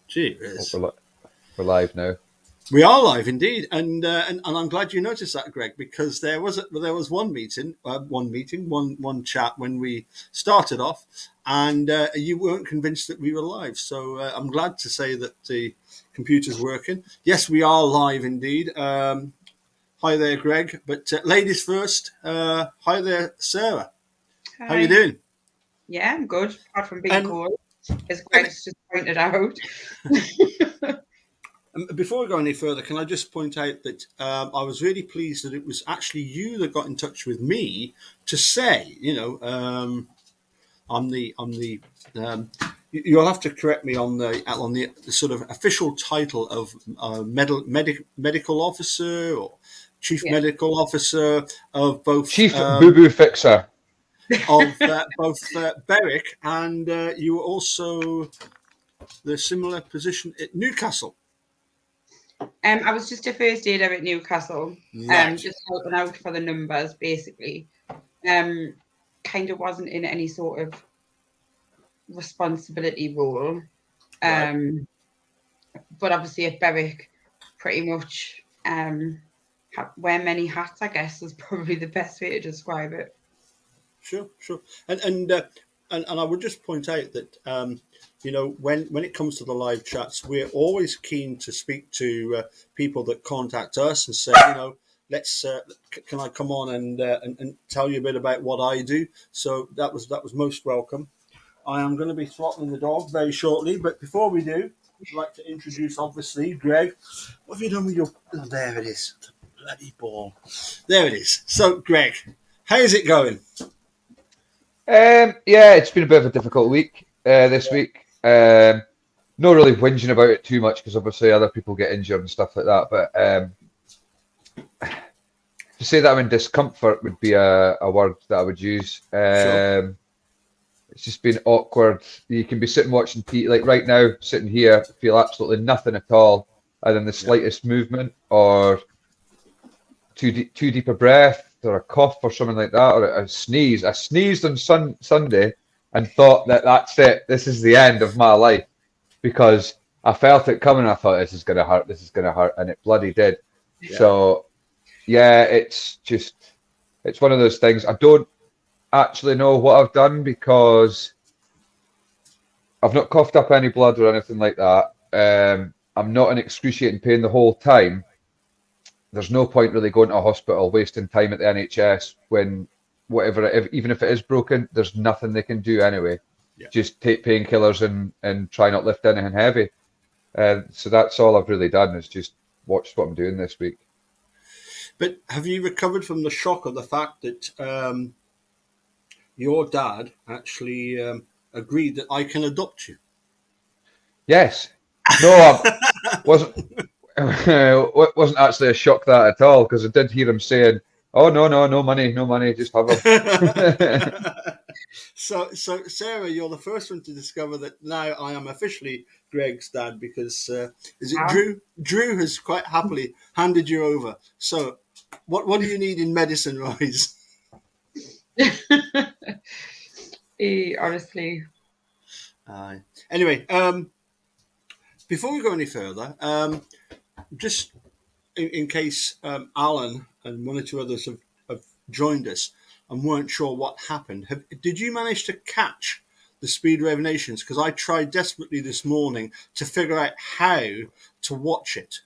Gee, we're live now. we are live indeed, and I'm glad you noticed that, Greg, because there was one chat when we started off, and you weren't convinced that we were live. So I'm glad to say that the computer's working. Yes, we are live indeed. Hi there, Greg. But ladies first. Hi there, Sarah. Hi. How are you doing? Yeah, I'm good. Apart from being cold, as Greg's just pointed out. Before we go any further, can I just point out that I was really pleased that it was actually you that got in touch with me to say, you'll have to correct me on the sort of official title of medical officer or chief medical officer of both Chief Boo Boo Fixer of both Berwick, and you were also the similar position at Newcastle. I was just a first aider at Newcastle, Right. just helping out for the numbers, basically. Kind of wasn't in any sort of responsibility role. Right. But obviously at Berwick, pretty much wear many hats, I guess, is probably the best way to describe it. Sure. And I would just point out that when it comes to the live chats, we're always keen to speak to people that contact us and say, let's can I come on and tell you a bit about what I do. So that was most welcome. I am going to be throttling the dog very shortly, but before we do, I'd like to introduce, obviously, Greg. What have you done with your? Oh, there it is, the bloody ball. There it is. So, Greg, how is it going? Yeah, it's been a bit of a difficult week this week. Not really whinging about it too much because obviously other people get injured and stuff like that. But to say that I'm in discomfort would be a word that I would use. Sure. It's just been awkward. You can be sitting watching TV, like right now, sitting here, feel absolutely nothing at all, other than the slightest movement or too deep a breath, or a cough or something like that, or a sneeze. I sneezed on Sunday and thought that that's it. This is the end of my life because I felt it coming. I thought this is going to hurt, and it bloody did. Yeah. So, yeah, it's one of those things. I don't actually know what I've done because I've not coughed up any blood or anything like that. I'm not in excruciating pain the whole time. There's no point really going to a hospital, wasting time at the NHS when even if it is broken, there's nothing they can do anyway. Yeah. Just take painkillers and try not lift anything heavy. So that's all I've really done is just watched what I'm doing this week. But have you recovered from the shock of the fact that your dad actually agreed that I can adopt you? Yes. No, I wasn't actually a shock that at all because I did hear him saying, "Oh no money, just have him." So Sarah, you're the first one to discover that now I am officially Greg's dad because Drew has quite happily handed you over. So what do you need in medicine wise? Honestly. Anyway, before we go any further, just in case Alan and one or two others have joined us and weren't sure what happened, did you manage to catch the Speedway of Nations? Because I tried desperately this morning to figure out how to watch it.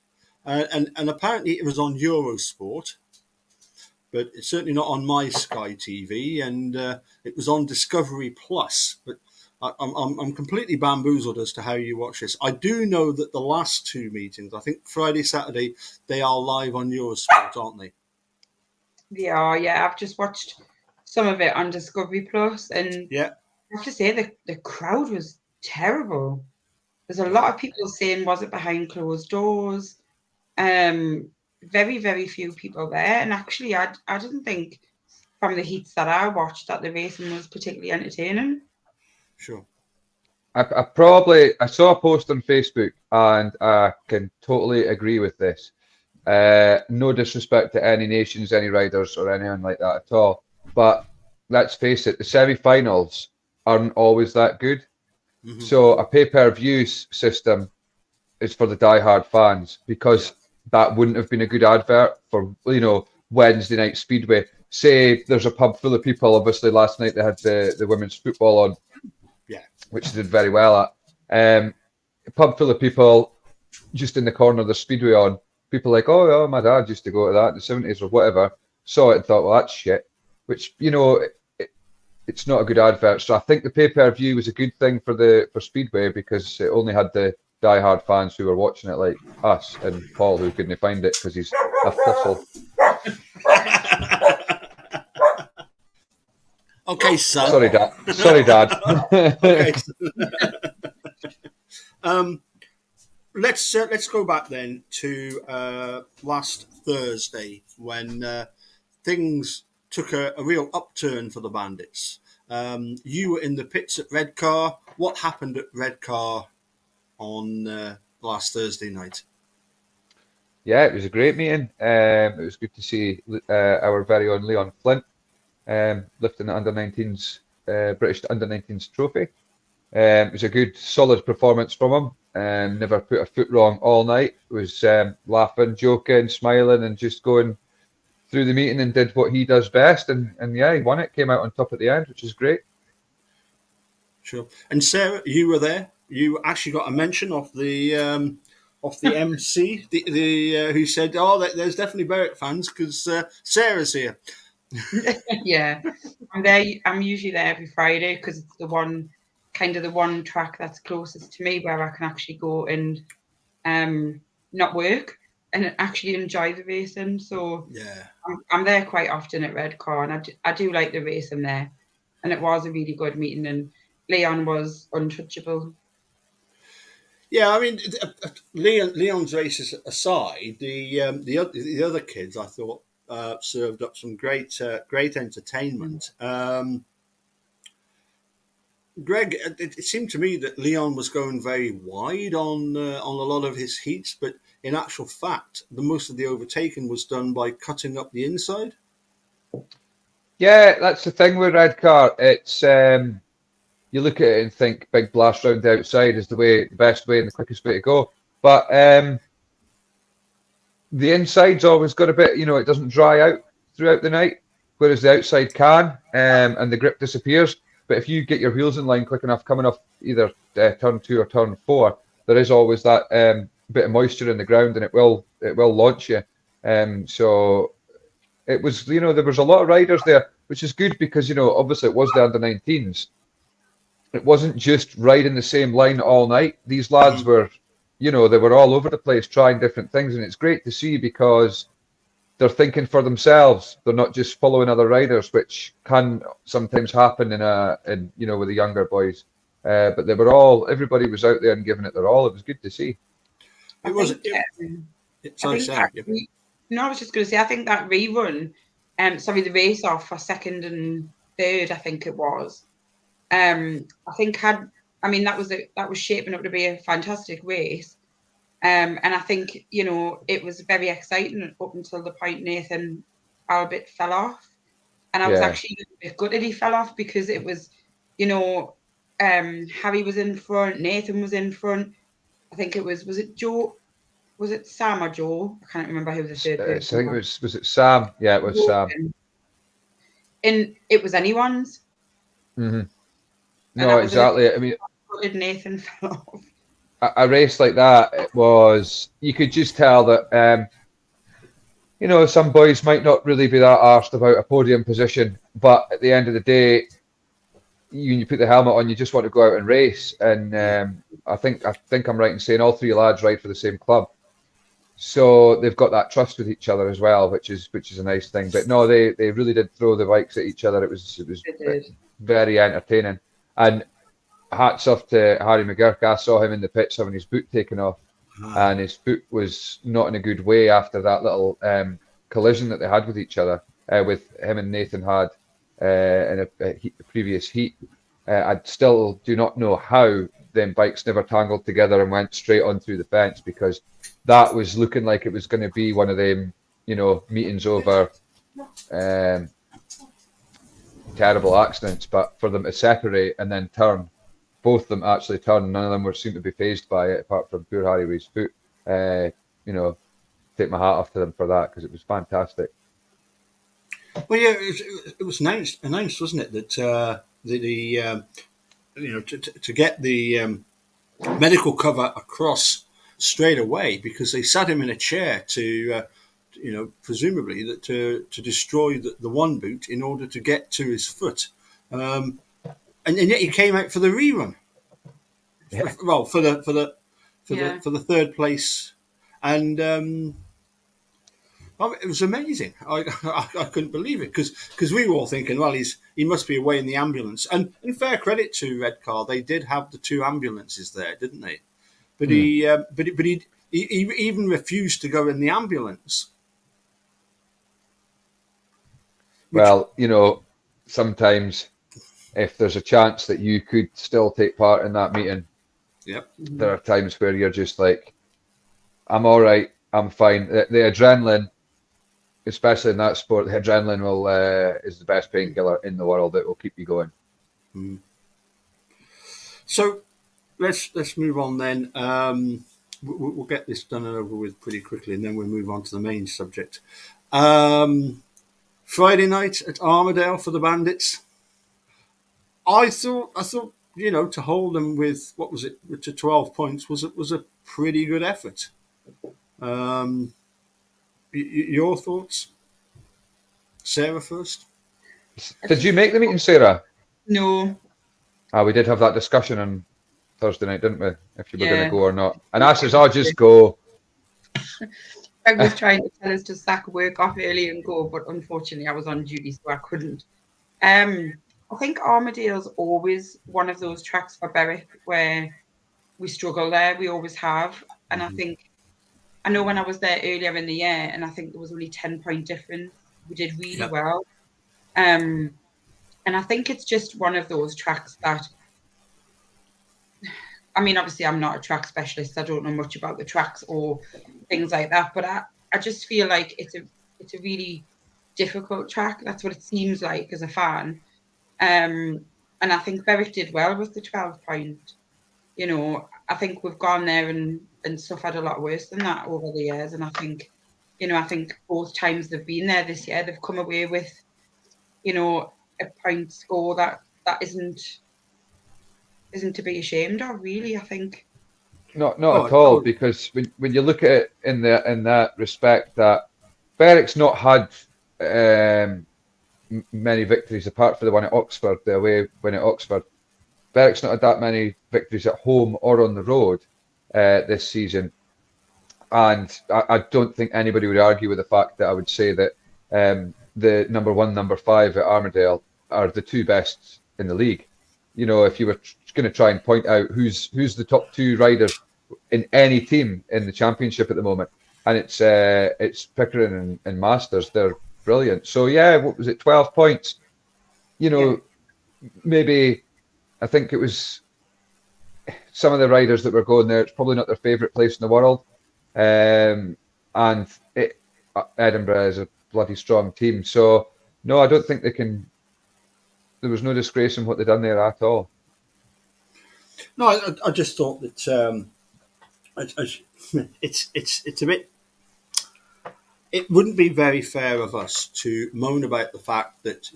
And apparently it was on Eurosport, but it's certainly not on my Sky TV, and it was on Discovery Plus. But I'm completely bamboozled as to how you watch this. I do know that the last two meetings, I think Friday, Saturday, they are live on Eurosport, aren't they? They are, yeah. I've just watched some of it on Discovery Plus, and yeah, I have to say the crowd was terrible. There's a lot of people saying, was it behind closed doors? Very, very few people there. And actually, I didn't think from the heats that I watched that the racing was particularly entertaining. Sure. I saw a post on Facebook and I can totally agree with this. No disrespect to any nations, any riders or anything like that at all. But let's face it, the semi-finals aren't always that good. Mm-hmm. So a pay-per-view system is for the diehard fans, because that wouldn't have been a good advert for, Wednesday night Speedway. Say there's a pub full of people. Obviously, last night they had the women's football on, which they did very well at. A pub full of people, just in the corner of the Speedway on. People like, oh, my dad used to go to that in the 70s or whatever. Saw it and thought, well, that's shit. Which, it's not a good advert. So I think the pay-per-view was a good thing for Speedway, because it only had the die-hard fans who were watching it, like us and Paul, who couldn't find it because he's a fossil. Okay, son. Sorry, Dad. Okay. Let's go back then to last Thursday, when things took a real upturn for the Bandits. You were in the pits at Redcar. What happened at Redcar on last Thursday night? Yeah, it was a great meeting. It was good to see our very own Leon Flint lifting the under-19s, British under-19s trophy. It was a good, solid performance from him. Never put a foot wrong all night. Was laughing, joking, smiling, and just going through the meeting, and did what he does best. And yeah, he won it. Came out on top at the end, which is great. Sure. And Sarah, you were there. You actually got a mention of the MC, who said, "Oh, there's definitely Berwick fans because Sarah's here." Yeah, I'm there. I'm usually there every Friday because it's the one track that's closest to me where I can actually go and not work and actually enjoy the racing. So yeah, I'm there quite often at Redcar, and I do like the racing there. And it was a really good meeting, and Leon was untouchable. Yeah, I mean, Leon's races aside, the other kids I thought served up some great entertainment. Greg, it seemed to me that Leon was going very wide on a lot of his heats, but in actual fact, the most of the overtaking was done by cutting up the inside. Yeah, that's the thing with Redcar. It's you look at it and think big blast round the outside is the best way and the quickest way to go. But the inside's always got a bit, it doesn't dry out throughout the night, whereas the outside can, and the grip disappears. But if you get your wheels in line quick enough, coming off either turn 2 or turn 4, there is always that bit of moisture in the ground, and it will launch you. So it was, there was a lot of riders there, which is good because, obviously it was the under-19s. It wasn't just riding the same line all night. These lads were, they were all over the place trying different things, and it's great to see because they're thinking for themselves. They're not just following other riders, which can sometimes happen in with the younger boys. But everybody was out there and giving it their all. It was good to see. I was just going to say, I think that rerun, the race off for second and third, I think it was. That was shaping up to be a fantastic race. And I think, it was very exciting up until the point Nathan Albert fell off. And I was actually a bit gutted he fell off because it was, Harry was in front, Nathan was in front. I think it was it Joe? Was it Sam or Joe? I can't remember who the third person I think was it Sam? Yeah, it was Sam. And it was anyone's. Mm-hmm. No, exactly. I mean, Nathan fell off. A race like that, you could just tell that, some boys might not really be that arsed about a podium position, but at the end of the day, you put the helmet on, you just want to go out and race. And I think I'm right in saying all three lads ride for the same club, so they've got that trust with each other as well, which is a nice thing. But no, they really did throw the bikes at each other. It was very entertaining. And hats off to Harry McGurk. I saw him in the pits having his boot taken off, and his boot was not in a good way after that little collision that they had with each other, with him and Nathan had in a previous heat. I still do not know how them bikes never tangled together and went straight on through the fence, because that was looking like it was going to be one of them, meetings over terrible accidents. But for them to separate and then turn both of them actually turned. None of them were seemed to be phased by it, apart from poor Harry with his foot. You know, take my hat off to them for that because it was fantastic. Well, yeah, it was announced, wasn't it, that to get the medical cover across straight away, because they sat him in a chair to presumably that to destroy the one boot in order to get to his foot, and yet he came out for the rerun. Yeah. Well, for the Yeah. third place, and it was amazing. I couldn't believe it because we were all thinking, well, he must be away in the ambulance. And in fair credit to Redcar, they did have the two ambulances there, didn't they? But he even refused to go in the ambulance. Well, sometimes if there's a chance that you could still take part in that meeting, Yep. there are times where you're just like, I'm all right, I'm fine. The adrenaline, especially in that sport, the adrenaline is the best painkiller in the world. It will keep you going. So let's move on then. We'll get this done and over with pretty quickly, and then we'll move on to the main subject. Friday night at Armadale for the Bandits. I thought to hold them with what was it to 12 points was a pretty good effort. Your thoughts, Sarah, first? Did you make the meeting, Sarah? No. We did have that discussion on Thursday night, didn't we? If you were going to Yeah. go or not. And I says, I'll just go. I was trying to tell us to sack work off early and go, but unfortunately I was on duty, so I couldn't. I think Armadale's always one of those tracks for Berwick where we struggle there. We always have. And I know when I was there earlier in the year, and I think there was only 10-point difference, we did really well. And I think it's just one of those tracks that, I mean, obviously I'm not a track specialist. I don't know much about the tracks or things like that, but I just feel like it's a really difficult track. That's what it seems like as a fan. And I think Berwick did well with the 12-point. I think we've gone there and suffered a lot worse than that over the years. And I think both times they've been there this year, they've come away with, a point score that isn't to be ashamed of, really, I think. Not at all, because when you look at it in that respect, that Berwick's not had many victories apart from the one at Oxford, the away win at Oxford. Berwick's not had that many victories at home or on the road this season, and I don't think anybody would argue with the fact that I would say that the number 1, number 5 at Armadale are the two best in the league. If you were going to try and point out who's the top 2 riders in any team in the championship at the moment, and it's Pickering and Masters, they're brilliant. So yeah, what was it, 12 points? Maybe I think it was some of the riders that were going there. It's probably not their favourite place in the world, and Edinburgh is a bloody strong team. So no, I don't think they can. There was no disgrace in what they done there at all. No, I just thought that it's a bit. It wouldn't be very fair of us to moan about the fact that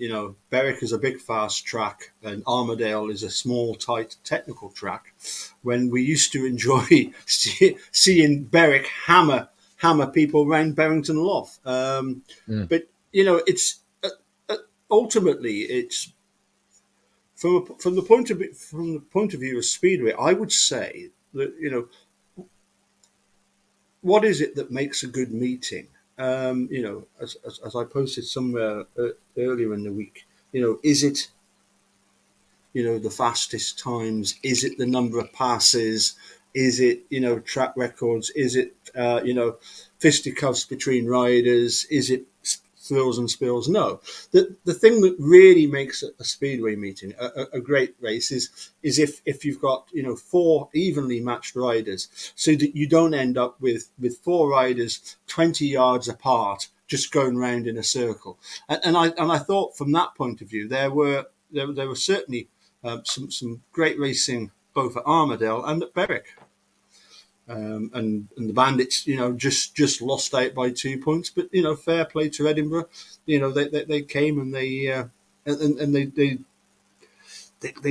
Berwick is a big fast track and Armadale is a small tight technical track, when we used to enjoy seeing Berwick hammer people around Berrington Lough. But it's ultimately it's from the point of view of Speedway. I would say that what is it that makes a good meeting? As I posted somewhere earlier in the week, is it, the fastest times? Is it the number of passes? Is it, track records? Is it, fisticuffs between riders? Is it thrills and spills? No. The thing that really makes a speedway meeting a great race is if you've got 4 evenly matched riders, so that you don't end up with 4 riders 20 yards apart just going round in a circle. And I thought from that point of view there were certainly some great racing both at Armadale and at Berwick. And the Bandits, just lost out by 2 points, but fair play to Edinburgh. They came and they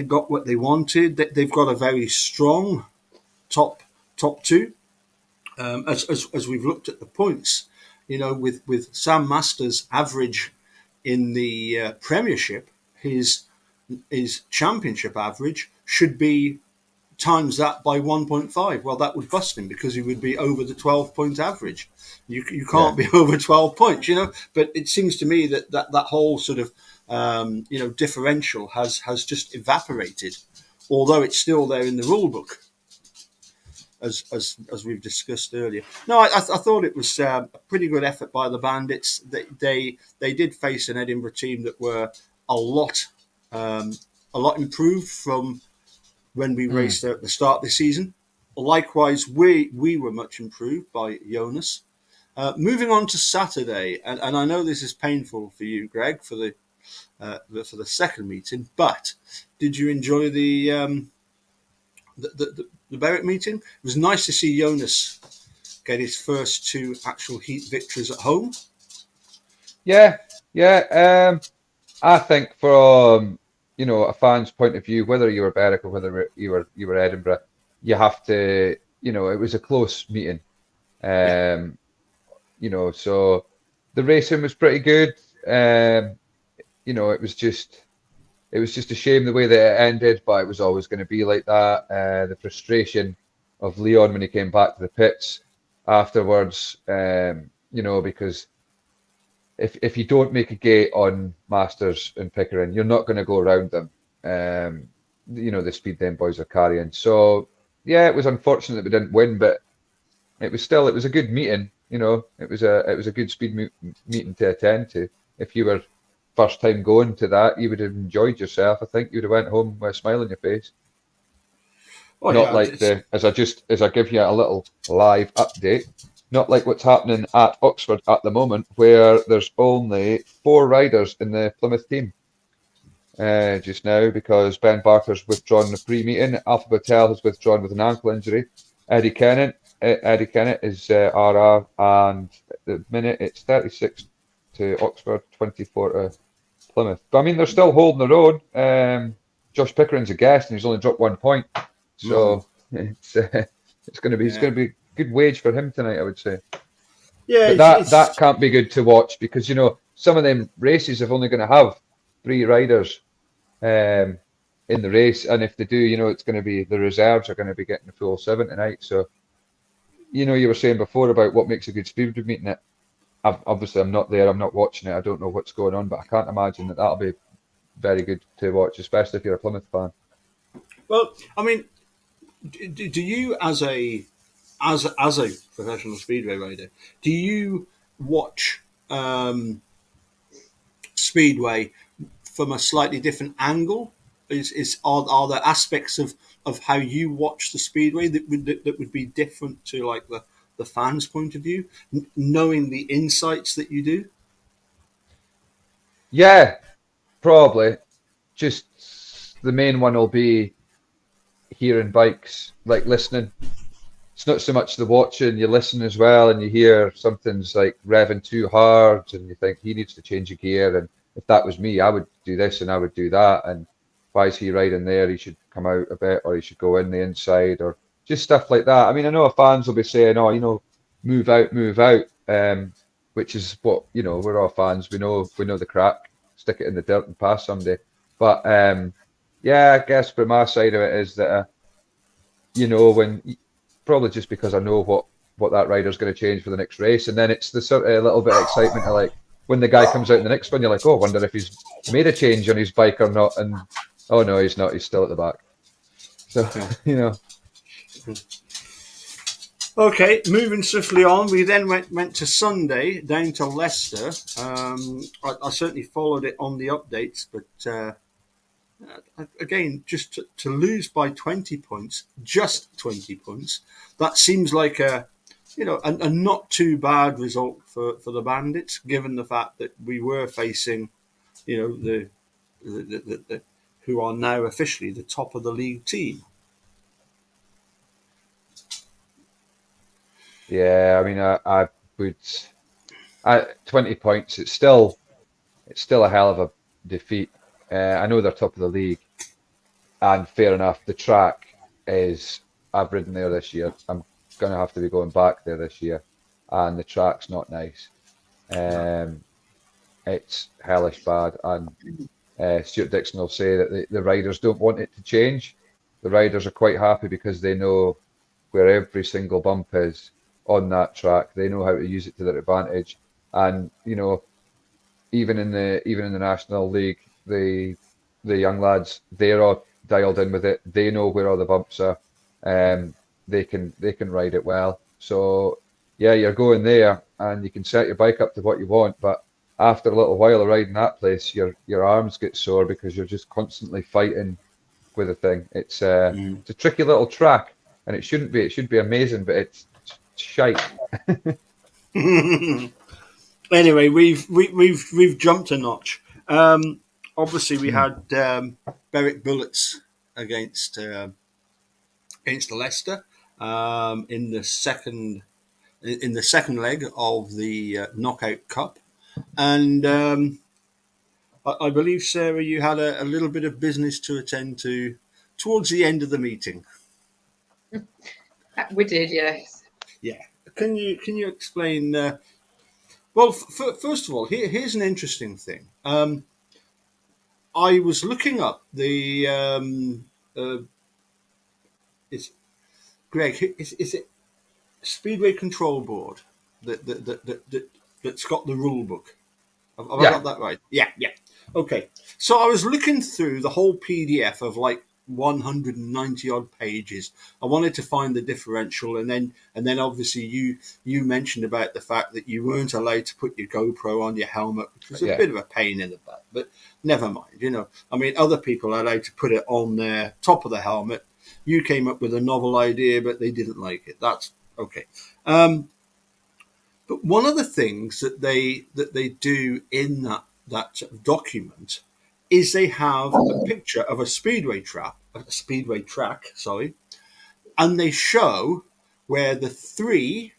got what they wanted. They've got a very strong top two. As we've looked at the points, with Sam Masters' average in the Premiership, his championship average should be times that by 1.5. Well, that would bust him because he would be over the 12-point average. You can't be over 12 points, But it seems to me that whole sort of differential has just evaporated, although it's still there in the rule book, as we've discussed earlier. No, I thought it was a pretty good effort by the Bandits. They did face an Edinburgh team that were a lot improved from when we raced at the start of the season. Likewise, we were much improved by Jonas. Moving on to Saturday, and I know this is painful for you, Greg, for the second meeting, but did you enjoy the Berwick meeting? It was nice to see Jonas get his first 2 actual heat victories at home. Yeah. I think from a fan's point of view, whether you were Berwick or whether you were Edinburgh, you have to, it was a close meeting. So the racing was pretty good. It was just a shame the way that it ended, but it was always going to be like that. The frustration of Leon when he came back to the pits afterwards, because if you don't make a gate on Masters and Pickering, you're not going to go around them. The speed them boys are carrying. So yeah, it was unfortunate that we didn't win, but it was a good meeting. It was a good speed meeting to attend to. If you were first time going to that, you would have enjoyed yourself. I think you would have went home with a smile on your face. Oh, Not yeah, like as I give you a little live update. Not like what's happening at Oxford at the moment, where there's only 4 riders in the Plymouth team just now because Ben Barker's withdrawn the pre-meeting. Alpha Batel has withdrawn with an ankle injury. Eddie Kennett is RR, and at the minute it's 36 to Oxford, 24 to Plymouth. But I mean, they're still holding their own. Josh Pickering's a guest, and he's only dropped 1 point, so it's going to be good wage for him tonight, I would say. Yeah, but that can't be good to watch because some of them races are only going to have 3 riders in the race, and if they do, it's going to be the reserves are going to be getting the full 7 tonight. So you were saying before about what makes a good Speedway meeting. Obviously, I'm not there. I'm not watching it. I don't know what's going on, but I can't imagine that'll be very good to watch, especially if you're a Plymouth fan. Well, I mean, do you as a professional speedway rider, do you watch Speedway from a slightly different angle? Are there aspects of how you watch the Speedway that would be different to like the fans' point of view, knowing the insights that you do? Yeah, probably. Just the main one will be hearing bikes, like listening. It's not so much the watching, you listen as well, and you hear something's like revving too hard, and you think he needs to change a gear. And if that was me, I would do this and I would do that. And why is he riding there? He should come out a bit, or he should go in the inside, or just stuff like that. I mean, I know fans will be saying, "Oh, move out," which is what we're all fans. We know the crack. Stick it in the dirt and pass someday. But yeah, I guess from my side of it is that when probably just because I know what that rider's going to change for the next race, and then it's the sort of little bit of excitement of like when the guy comes out in the next one, you're like, oh, I wonder if he's made a change on his bike or not, and oh no, he's not, he's still at the back. So Okay, moving swiftly on, we then went to Sunday down to Leicester. I certainly followed it on the updates, but again, just to lose by 20 points, just 20 points, that seems like a not too bad result for the Bandits, given the fact that we were facing, the who are now officially the top of the league team. Yeah, I mean, I would. 20 points. It's still a hell of a defeat. I know they're top of the league, and fair enough. The track is. I've ridden there this year. I'm gonna have to be going back there this year, and the track's not nice. No. It's hellish bad, and Stuart Dixon will say that the riders don't want it to change. The riders are quite happy because they know where every single bump is on that track. They know how to use it to their advantage, and even in the National League, the young lads, they're all dialed in with it. They know where all the bumps are. They can ride it well. So yeah, you're going there and you can set your bike up to what you want, but after a little while of riding that place, your arms get sore because you're just constantly fighting with the thing. It's a tricky little track, and it shouldn't be. It should be amazing, but it's shite. Anyway, we've jumped a notch. Obviously, we had Berwick Bullets against Leicester in the second leg of the Knockout Cup, and I believe, Sarah, you had a little bit of business to attend to towards the end of the meeting. We did, yes. Yeah, can you explain? Well, first of all, here's an interesting thing. I was looking up the is Greg, is it Speedway Control Board that's got the rule book? Have I Yeah, got that right? Yeah, yeah. Okay. So I was looking through the whole PDF of like 190 odd pages. I wanted to find the differential, and then obviously you mentioned about the fact that you weren't allowed to put your GoPro on your helmet, which was a yeah, bit of a pain in the butt. But never mind. I mean, other people are allowed to put it on their top of the helmet. You came up with a novel idea, but they didn't like it. That's okay. But one of the things that they do in that document is they have a picture of a speedway track, sorry, and they show where the three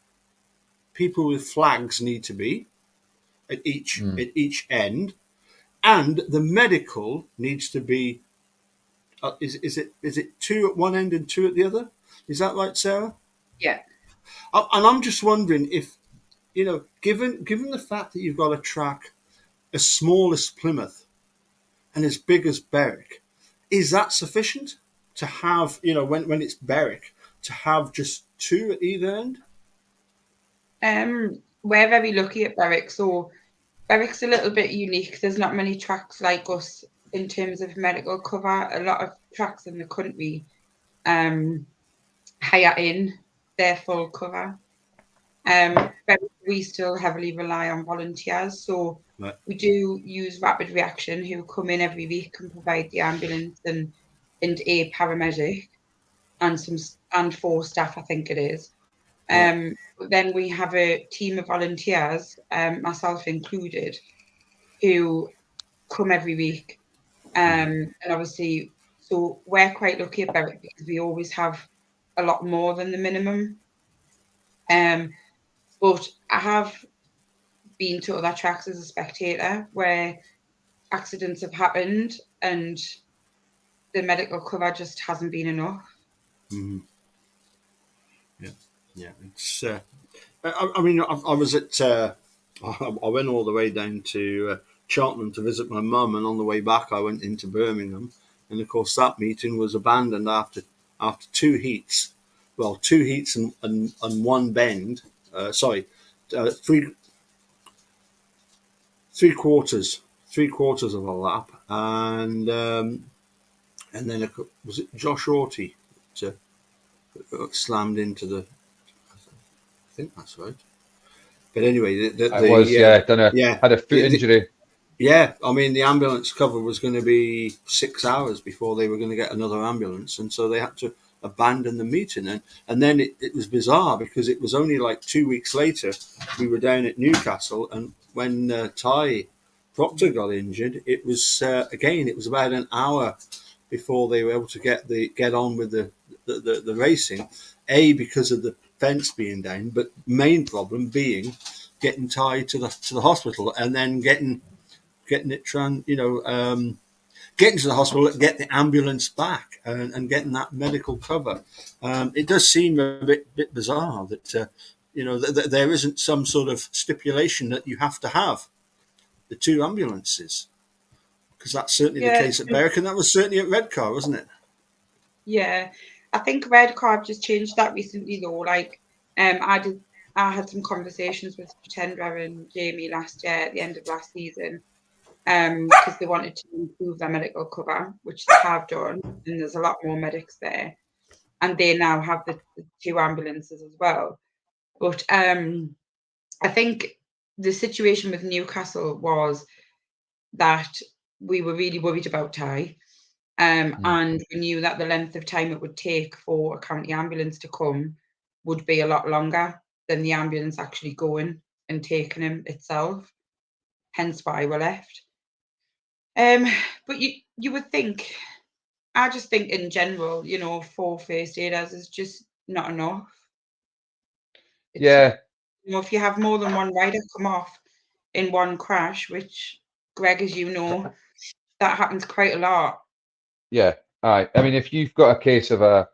people with flags need to be mm, at each end, and the medical needs to be. Is it two at one end and two at the other? Is that right, Sarah? Yeah. And I'm just wondering if given the fact that you've got a track as small as Plymouth and as big as Berwick, is that sufficient to have, when it's Berwick, to have just two at either end? We're very lucky at Berwick, so Berwick's a little bit unique. There's not many tracks like us in terms of medical cover. A lot of tracks in the country hire in their full cover. Berwick, we still heavily rely on volunteers, so Right. we do use Rapid Reaction, who come in every week and provide the ambulance and a paramedic and 4 staff, I think it is. Right. Then we have a team of volunteers, myself included, who come every week. And obviously, so we're quite lucky at Berwick because we always have a lot more than the minimum. But I have been to other tracks as a spectator where accidents have happened and the medical cover just hasn't been enough. Mm-hmm. Yeah. Yeah. It's. I mean, I was at. I went all the way down to Cheltenham to visit my mum, and on the way back, I went into Birmingham, and of course, that meeting was abandoned after 2 heats. Well, 2 heats and one bend. Sorry, three quarters of a lap, and then was it Josh Orty that slammed into the. I think that's right. But anyway, I was, yeah, yeah, had a foot the, injury. yeah. I mean, the ambulance cover was going to be 6 hours before they were going to get another ambulance, and so they had to abandon the meeting. And then it was bizarre because it was only like 2 weeks later we were down at Newcastle, and when Ty Proctor got injured, it was again. It was about an hour before they were able to get on with the racing. Because of the fence being down, but main problem being getting tied to the hospital and then getting it getting to the hospital, get the ambulance back, and getting that medical cover. It does seem a bit bizarre that that there isn't some sort of stipulation that you have to have the two ambulances, because that's certainly the Yeah, case at Berwick, and that was certainly at Redcar, wasn't it? yeah. I think Red Carb just changed that recently though. Like, I had some conversations with Pretender and Jamie last year at the end of last season, because they wanted to improve their medical cover, which they have done, and there's a lot more medics there, and they now have the two ambulances as well. But I think the situation with Newcastle was that we were really worried about Ty. And we knew that the length of time it would take for a county ambulance to come would be a lot longer than the ambulance actually going and taking him itself. Hence why we're left. But you would think, I just think in general, 4 first aiders is just not enough. It's Yeah, if you have more than one rider come off in one crash, which Greg, as you know, that happens quite a lot. yeah. Aye. I mean, if you've got a case of I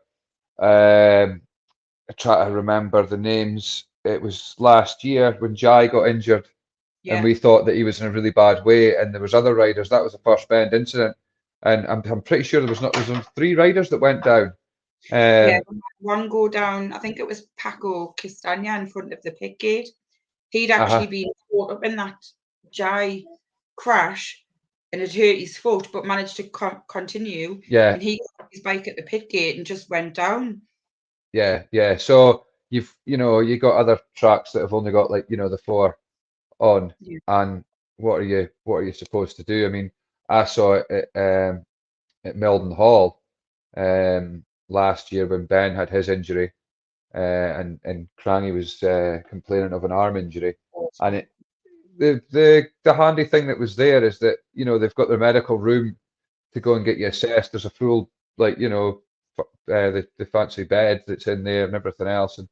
try to remember the names. It was last year when Jai got injured, and Yeah. we thought that he was in a really bad way, and there was other riders. That was the first bend incident, and I'm pretty sure there was only 3 riders that went down. Yeah, Um, one go down, I think it was Paco Castagna in front of the pit gate. He'd actually uh-huh, been caught up in that Jai crash and had hurt his foot, but managed to continue. yeah, And he got his bike at the pit gate and just went down. yeah, yeah. So you got other tracks that have only got like the 4 on, Yeah. and what are you supposed to do? I mean, I saw it at Meldon Hall last year when Ben had his injury, and Cranny was complaining of an arm injury, and the handy thing that was there is that they've got their medical room to go and get you assessed. There's a full like the fancy bed that's in there and everything else, and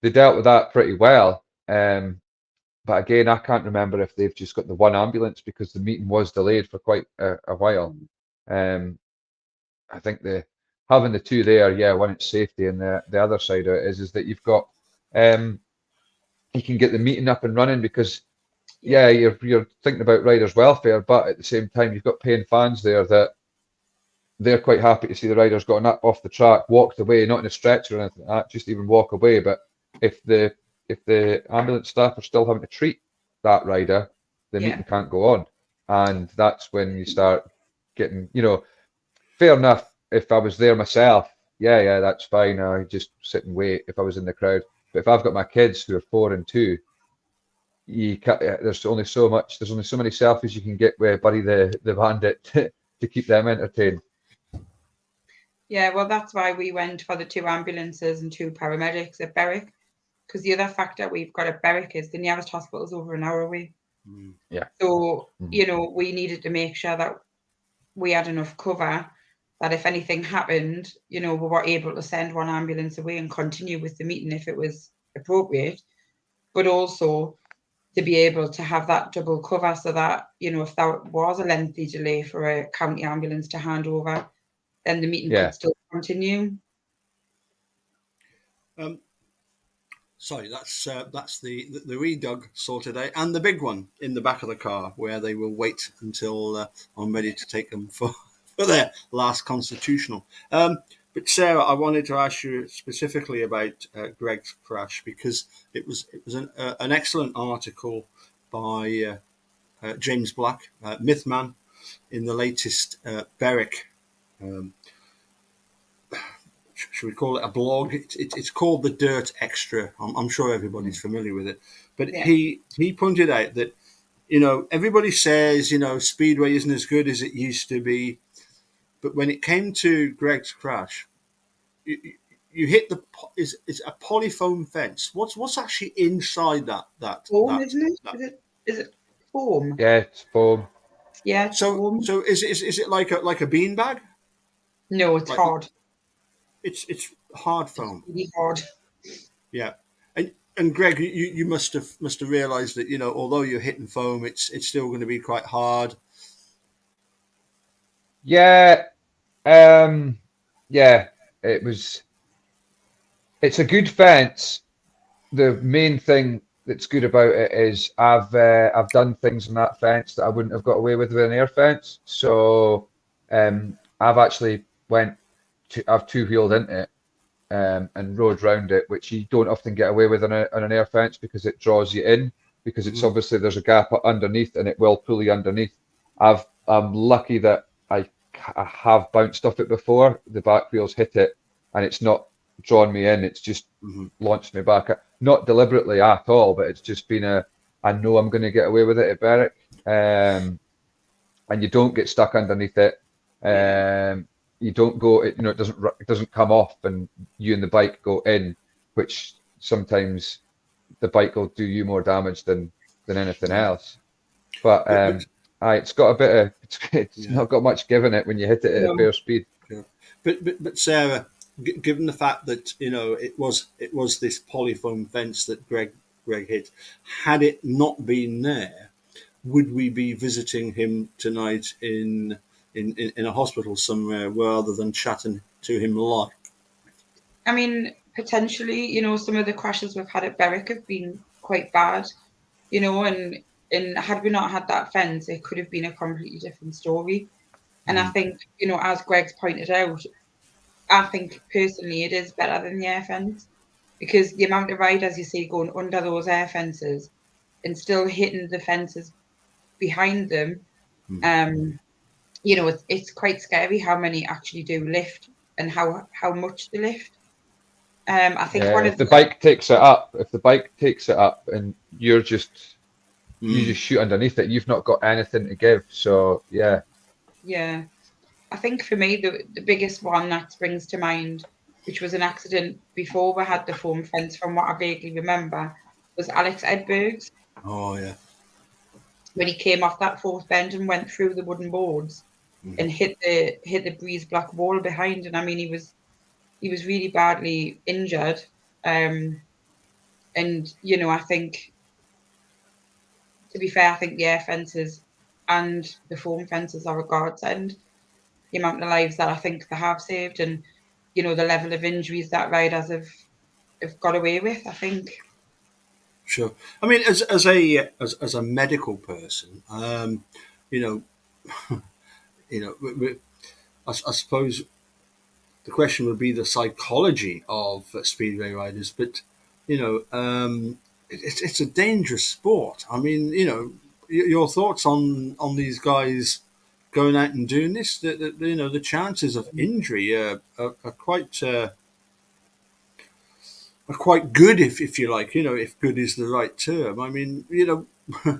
they dealt with that pretty well. But again, I can't remember if they've just got the one ambulance because the meeting was delayed for quite a while. Um, I think having the two there, yeah, one it's safety, and the other side of it is that you've got you can get the meeting up and running because yeah, you're thinking about riders' welfare, but at the same time you've got paying fans there that they're quite happy to see the riders gotten up off the track, walked away, not in a stretcher or anything like that, just even walk away. But if the ambulance staff are still having to treat that rider, the Yeah. meeting can't go on, and that's when you start getting, fair enough. If I was there myself, yeah, that's fine. I just sit and wait if I was in the crowd. But if I've got my kids who are 4 and 2, you can't, there's only so much. There's only so many selfies you can get with Buddy the Bandit to keep them entertained. Yeah, well, that's why we went for the 2 ambulances and 2 paramedics at Berwick. Because the other factor we've got at Berwick is the nearest hospital is over an hour away. Yeah. So, we needed to make sure that we had enough cover that if anything happened, we were able to send one ambulance away and continue with the meeting if it was appropriate, but also to be able to have that double cover so that, if there was a lengthy delay for a county ambulance to hand over, then the meeting Yeah. could still continue. Sorry, that's the wee dog sorted out, and the big one in the back of the car where they will wait until I'm ready to take them for their last constitutional. But Sarah, I wanted to ask you specifically about Greg's crash because it was an excellent article by James Black, Mythman, in the latest Berwick. Should we call it a blog? It's called the Dirt Extra. I'm sure everybody's familiar with it. But Yeah. he pointed out that everybody says Speedway isn't as good as it used to be, but when it came to Greg's crash, you hit is a polyfoam fence. What's actually inside that Foam, isn't it? that Is it foam? Yeah, it's foam. Yeah, it's So foam. is it like a bean bag? No, it's Like hard. it's hard It's foam. really hard. Yeah. And Greg, you must have realised that, you know, although you're hitting foam, it's still going to be quite hard. Yeah, yeah. It was. It's a good fence. The main thing that's good about it is I've done things on that fence that I wouldn't have got away with an air fence. So I've actually I've two-wheeled into it and rode round it, which you don't often get away with on an air fence because it draws you in, because it's Mhm. obviously there's a gap underneath and it will pull you underneath. I'm lucky that I have bounced off it before. The back wheels hit it and it's not drawn me in. It's just Mhm. launched me back. Not deliberately at all, but it's just been I know I'm going to get away with it at Berwick. And you don't get stuck underneath it. You don't go, it doesn't come off, and you and the bike go in, which sometimes the bike will do you more damage than anything Yeah. else. But But it's got a bit of, it's yeah. not got much give in it when you hit it at a No. fair speed. Yeah. But Sarah, given the fact that, you know, it was this polyfoam fence that Greg hit, had it not been there, would we be visiting him tonight in a hospital somewhere rather than chatting to him live? I mean, potentially, you know, some of the crashes we've had at Berwick have been quite bad, you know, and had we not had that fence, it could have been a completely different story. And I Mm. think, you know, as Greg's pointed out, I think personally it is better than the air fence, because the amount of riders you see going under those air fences and still hitting the fences behind them, Mm. um, you know, it's quite scary how many actually do lift and how much they lift. I think Yeah, one if of the the bike takes it up and you Mm. just shoot underneath it, you've not got anything to give. So yeah, yeah, I think for me the biggest one that springs to mind, which was an accident before we had the foam fence, from what I vaguely remember, was Alex Edberg's, Oh yeah. when he came off that fourth bend and went through the wooden boards Mm. and hit the breeze block wall behind. And I mean, he was really badly injured. And you know, I think, to be fair, I think the air fences and the foam fences are a godsend. The amount of lives that I think they have saved, and you know, the level of injuries that riders have got away with, I think. Sure. I mean, as a medical person, you know, I suppose the question would be the psychology of speedway riders, but you know, it's a dangerous sport. I mean, you know, your thoughts on these guys going out and doing this? You know, the chances of injury are quite good, if you like. You know, if good is the right term. I mean, you know,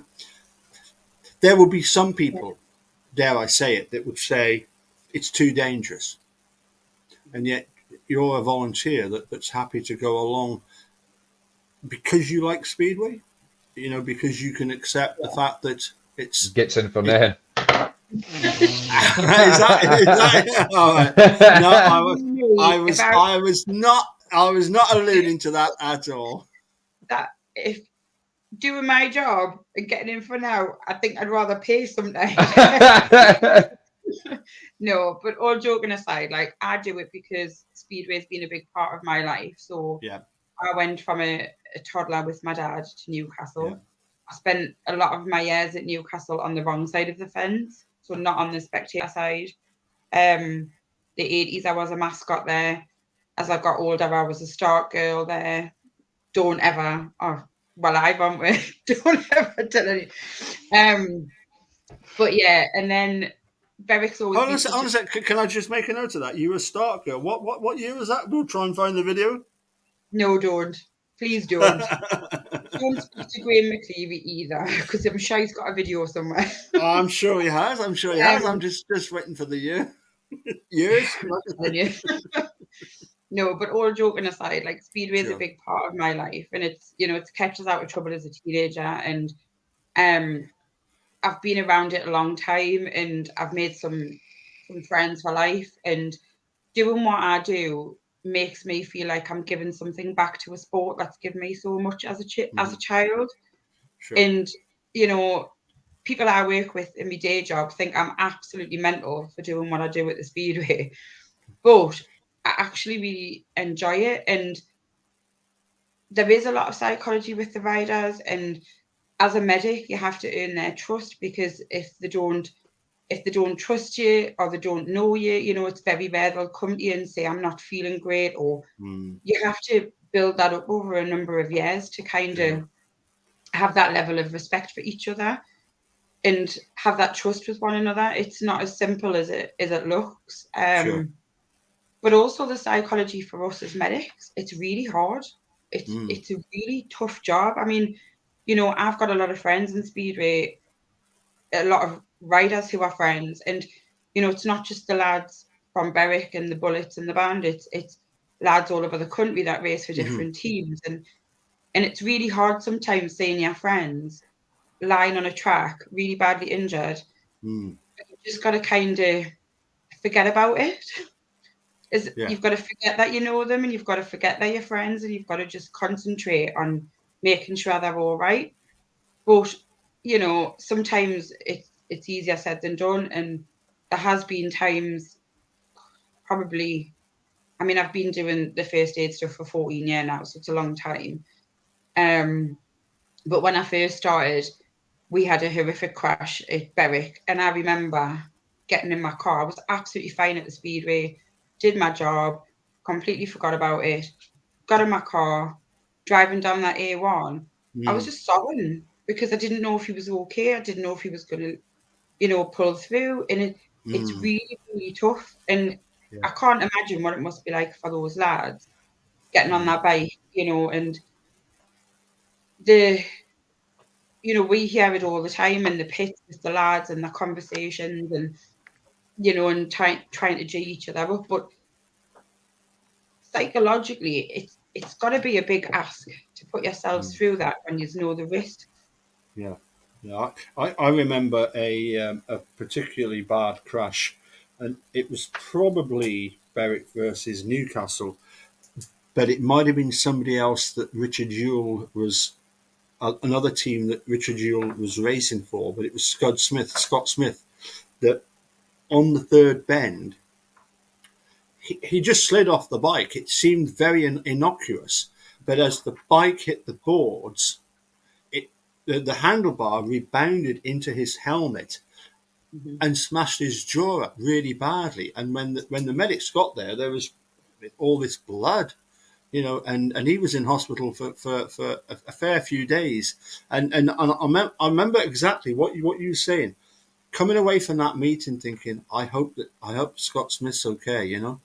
there will be some people, dare I say it, that would say it's too dangerous, and yet you're a volunteer that's happy to go along because you like speedway. You know, because you can accept the fact that it's gets in for it. nothing. Is that all right? No, Me, if I I was not alluding to that at all. that if doing my job and getting in for now, I think I'd rather pay sometimes. No, but all joking aside, like, I do it because Speedway's been a big part of my life. So Yeah, I went from a toddler with my dad to yeah, Newcastle. I spent a lot of my years at Newcastle on the wrong side of the fence, so not on the spectator side. The 80s, I was a mascot there. As I got older, I was a start girl there. Don't ever, oh, well, I won't. Don't ever tell any. But yeah, and then Berwick's always hold on been a sec. such Hold on a a sec. Can I just make a note of that? You were a start girl. What year was that? We'll try and find the video. no, don't. Please don't. Don't speak to Graham McLeavy either, because I'm sure he's got a video somewhere. I'm sure he has. I'm sure he has. I'm Um, just waiting for the years. I'm not telling you. No, but all joking aside, like, Speedway is a Sure. big part of my life, and it's, you know, it's kept us out of trouble as a teenager, and um I've been around it a long time, and I've made some friends for life. And doing what I do makes me feel like I'm giving something back to a sport that's given me so much as a child. Sure. And you know, people I work with in my day job think I'm absolutely mental for doing what I do at the Speedway, but I actually really enjoy it. And there is a lot of psychology with the riders, and as a medic, you have to earn their trust, because if they don't trust you or they don't know you, you know, it's very rare they'll come to you and say, I'm not feeling great. Or you have to build that up over a number of years to kind of have that level of respect for each other and have that trust with one another. It's not as simple as it looks. Sure. But also the psychology for us as medics, it's really hard. It's a really tough job. I mean, you know, I've got a lot of friends in Speedway, a lot of riders who are friends, and you know, it's not just the lads from Berwick and the Bullets and the Bandits, it's lads all over the country that race for different teams. And it's really hard sometimes seeing your friends lying on a track really badly injured. You've just got to kind of forget about it. You've got to forget that you know them, and you've got to forget they're your friends, and you've got to just concentrate on making sure they're all right. But you know, sometimes it's easier said than done, and there has been times, probably, I mean, I've been doing the first aid stuff for 14 years now, so it's a long time. But when I first started, we had a horrific crash at Berwick, and I remember getting in my car. I was absolutely fine at the Speedway, did my job, completely forgot about it, got in my car, driving down that A1. I was just sobbing because I didn't know if he was okay. I didn't know if he was going to, you know, pull through. And it's really, really tough. And I can't imagine what it must be like for those lads getting on that bike, you know, and you know, we hear it all the time in the pits with the lads and the conversations, and you know, and trying to G each other up. But psychologically, it's got to be a big ask to put yourselves through that when you know the risk. Yeah. I remember a particularly bad crash, and it was probably Berwick versus Newcastle, but it might have been somebody else that Richard Ewell was. Another team that Richard Ewell was racing for, but it was Scott Smith, that on the third bend, he just slid off the bike. It seemed very innocuous, but as the bike hit the boards, the handlebar rebounded into his helmet and smashed his jaw up really badly. And when the medics got there, there was all this blood, you know, and he was in hospital for a fair few days. And I remember exactly what you were saying. Coming away from that meeting, thinking, I hope Scott Smith's okay, you know,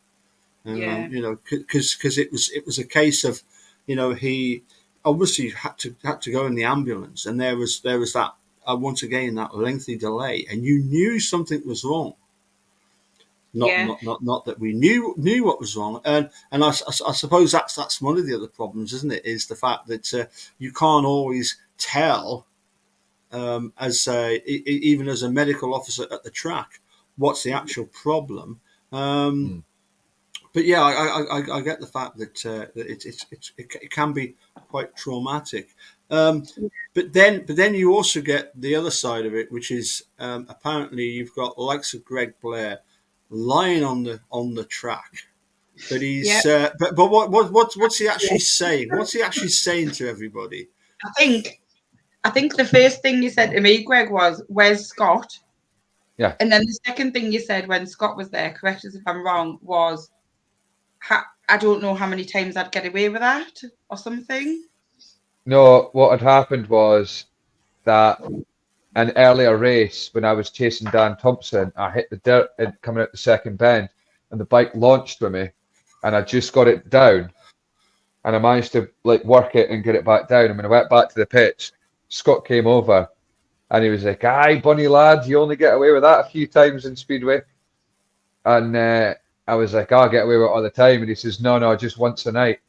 you know, because it was a case of, you know, he obviously had to go in the ambulance, and there was that once again that lengthy delay, and you knew something was wrong. Not that we knew what was wrong, and I suppose that's one of the other problems, isn't it? Is the fact that you can't always tell, as even as a medical officer at the track, what's the actual problem. But yeah, I get the fact that it can be quite traumatic. But then you also get the other side of it, which is apparently you've got the likes of Greg Blair lying on the track, but he's but what's he actually saying? What's he actually saying to everybody? I think the first thing you said to me, Greg, was, "Where's Scott?" Yeah. And then the second thing you said when Scott was there, correct us if I'm wrong, was, I don't know how many times I'd get away with that or something. No, what had happened was that an earlier race, when I was chasing Dan Thompson, I hit the dirt and coming out the second bend, and the bike launched with me, and I just got it down, and I managed to like work it and get it back down. And when I went back to the pitch, Scott came over, and he was like, "Aye, bunny lad, you only get away with that a few times in Speedway," and I was like, "I'll get away with it all the time," and he says, "No, just once a night."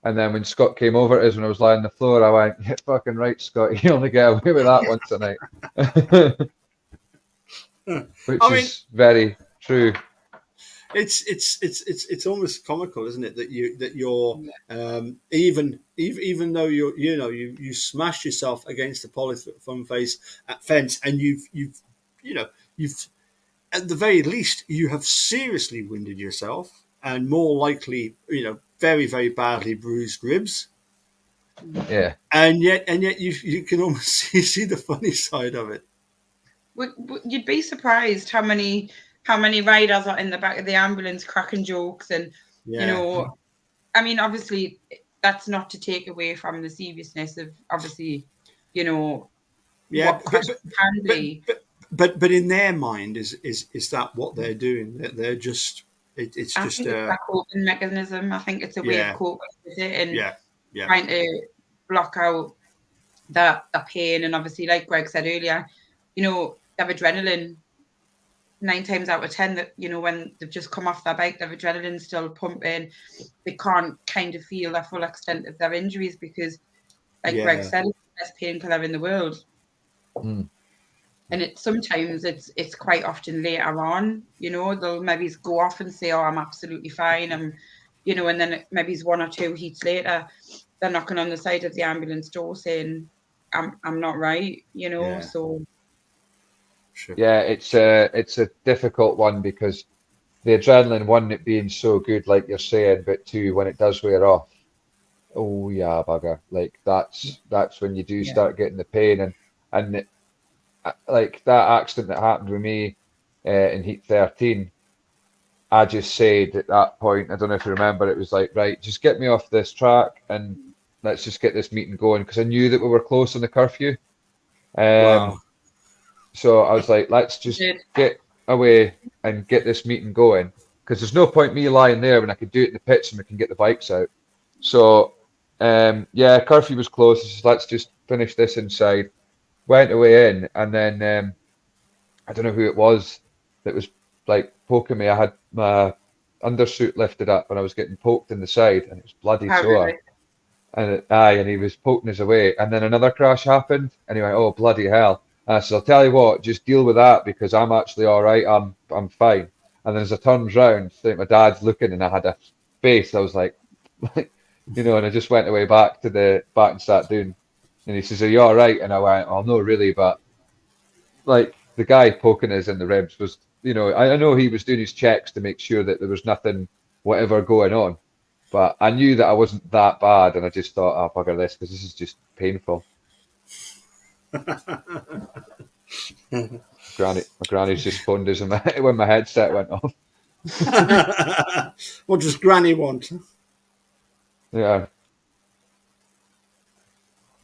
And then when Scott came over to us when I was lying on the floor, I went, "You're fucking right, Scott. You only get away with that once a night." which I mean, is very true. it's almost comical, isn't it, that you're even though you smashed yourself against the polyfoam fence, and you've at the very least you have seriously winded yourself, and more likely very very badly bruised ribs, Yeah. and yet you can almost see the funny side of it. You'd be surprised how many riders are in the back of the ambulance cracking jokes, and Yeah. I mean, obviously that's not to take away from the seriousness of obviously Yeah, what crashes can be. but in their mind, is that what they're doing? They're just it's I just think it's a coping mechanism. I think it's a way of coping with it and yeah. trying to block out the pain. And obviously, like Greg said earlier, they have adrenaline 9 times out of 10 that, when they've just come off their bike, their adrenaline's still pumping. They can't kind of feel the full extent of their injuries because, like Greg said, it's the best painkiller in the world. Mm. And sometimes it's quite often later on, they'll maybe go off and say, "Oh, I'm absolutely fine." And then maybe 1 or 2 heats later, they're knocking on the side of the ambulance door saying, "I'm not right," So Sure. Yeah, it's a difficult one because the adrenaline, one, it being so good, like you're saying, but two, when it does wear off, oh yeah, bugger. Like that's when you do start getting the pain, and like that accident that happened with me in Heat 13. I just said at that point, I don't know if you remember, it was like, right, just get me off this track and let's just get this meeting going because I knew that we were close on the curfew. Wow. So I was like, let's just get away and get this meeting going because there's no point me lying there when I could do it in the pits and we can get the bikes out. So yeah, curfew was close. So let's just finish this inside. Went away in, and then I don't know who it was that was like poking me. I had my undersuit lifted up and I was getting poked in the side, and it was bloody sore. really? And he was poking us away. And then another crash happened, and he went, "Oh bloody hell!" And I said, "I'll tell you what, just deal with that because I'm actually all right. I'm fine." And then as I turned round, I think my dad's looking, and I had a face. I was like, and I just went away back and sat down. And he says, "Are you all right?" And I went, "Oh no, really, but like the guy poking us in the ribs was, I know he was doing his checks to make sure that there was nothing, whatever going on." But I knew that I wasn't that bad, and I just thought, "Oh, bugger this, because this is just painful." My granny's just phoned us when my headset went off. What does Granny want? Yeah,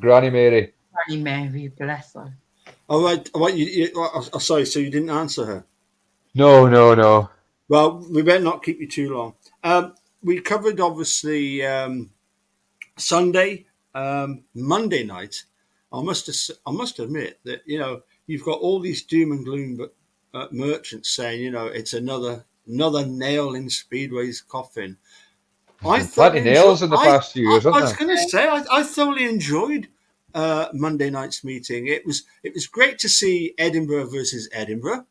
Granny Mary. Granny Mary, bless her. All right. Sorry. So you didn't answer her. No. Well, we better not keep you too long. We covered obviously Sunday, Monday night. I must admit that you've got all these doom and gloom merchants saying it's another nail in Speedway's coffin. I There's been plenty thoroughly enjoyed. nails in the past few years, I isn't was there? going to say I thoroughly enjoyed Monday night's meeting. It was great to see Edinburgh versus Edinburgh,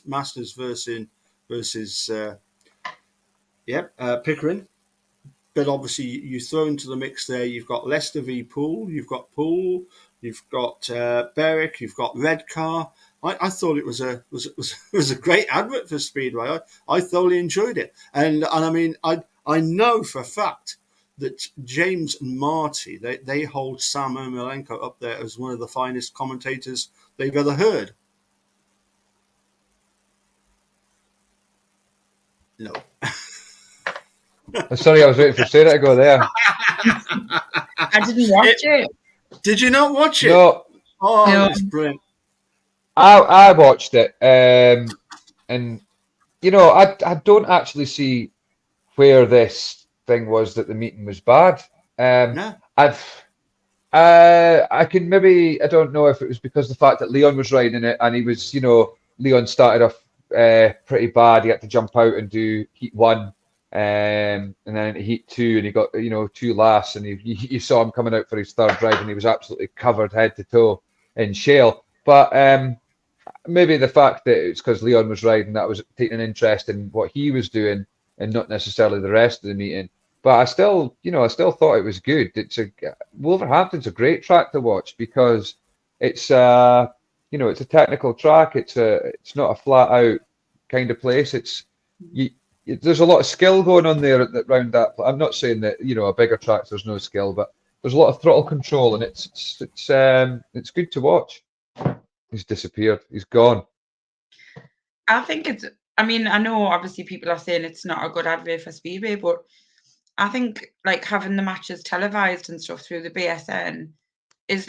Masters versus Pickering. But obviously, you throw into the mix there. You've got Leicester v Poole. You've got Poole. You've got Berwick. You've got Redcar. I thought it was a great advert for Speedway. I thoroughly enjoyed it, and I mean I know for a fact that James and Marty they hold Sam Ermolenko up there as one of the finest commentators they've ever heard. No. Sorry, I was waiting for Sarah to go there. I didn't watch it. Did you not watch it? No. Oh, No. it's brilliant. I watched it, and I don't actually see where this thing was that the meeting was bad. No. I can maybe, I don't know if it was because the fact that Leon was riding it and he was, Leon started off pretty bad. He had to jump out and do heat 1, and then heat 2, and he got 2 lasts, and you saw him coming out for his third ride, and he was absolutely covered head to toe in shale. But maybe the fact that it's because Leon was riding that I was taking an interest in what he was doing and not necessarily the rest of the meeting. But I still, I still thought it was good. Wolverhampton's a great track to watch because it's it's a technical track. It's not a flat out kind of place. There's a lot of skill going on there around that. I'm not saying that a bigger track there's no skill, but there's a lot of throttle control, and it's good to watch. He's disappeared. He's gone. I think I mean, I know obviously people are saying it's not a good advert for Speedway, but I think like having the matches televised and stuff through the BSN is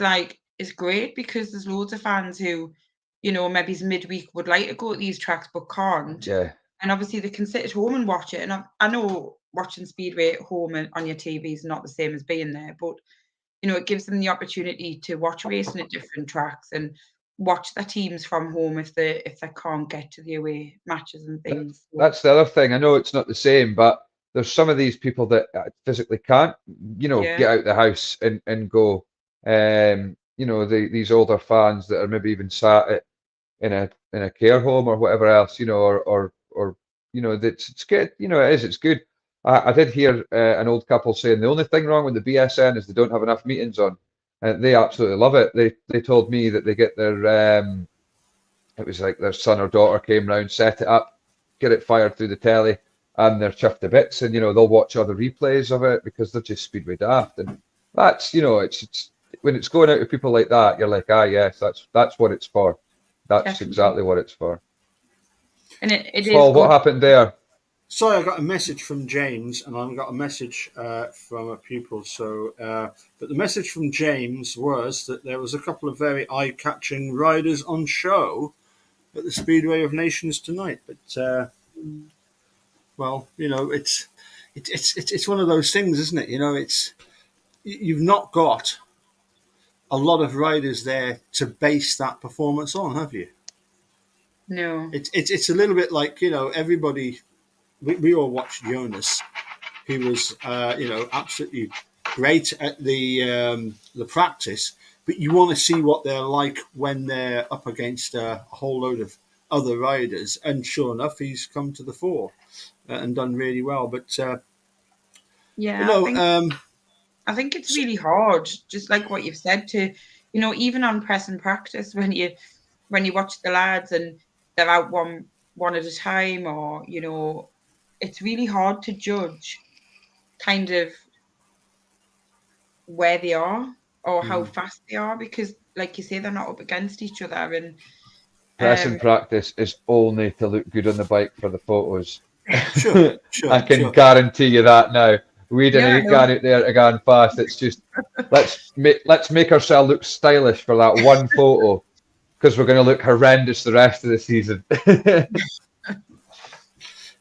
great because there's loads of fans who, maybe midweek would like to go to these tracks but can't. Yeah. And obviously they can sit at home and watch it. And I know watching Speedway at home and on your TV is not the same as being there, but it gives them the opportunity to watch racing at different tracks and watch their teams from home if they can't get to the away matches and things. That's the other thing. I know it's not the same, but there's some of these people that physically can't, get out the house and go. These older fans that are maybe even sat in a care home or whatever else, or it's good. It's good. I did hear an old couple saying the only thing wrong with the BSN is they don't have enough meetings on. They absolutely love it. They told me that they get their it was like their son or daughter came round, set it up, get it fired through the telly, and they're chuffed to bits. And they'll watch other replays of it because they're just Speedway daft. And that's it's when it's going out with people like that, you're like, yes, that's what it's for. That's Definitely. Exactly what it's for. And it is. Paul, what happened there? Sorry, I got a message from James, and I got a message from a pupil. But the message from James was that there was a couple of very eye-catching riders on show at the Speedway of Nations tonight. But it's one of those things, isn't it? You've not got a lot of riders there to base that performance on, have you? No. It's a little bit like everybody. We all watched Jonas. He was, absolutely great at the practice, but you want to see what they're like when they're up against a whole load of other riders. And sure enough, he's come to the fore and done really well. But I think it's really hard, just like what you've said, to even on press and practice when you watch the lads and they're out one at a time, or it's really hard to judge kind of where they are or how fast they are because, like you say, they're not up against each other. And press and practice is only to look good on the bike for the photos. Sure. I can guarantee you that now. We didn't get out there to go fast. It's just let's make ourselves look stylish for that one photo because we're going to look horrendous the rest of the season.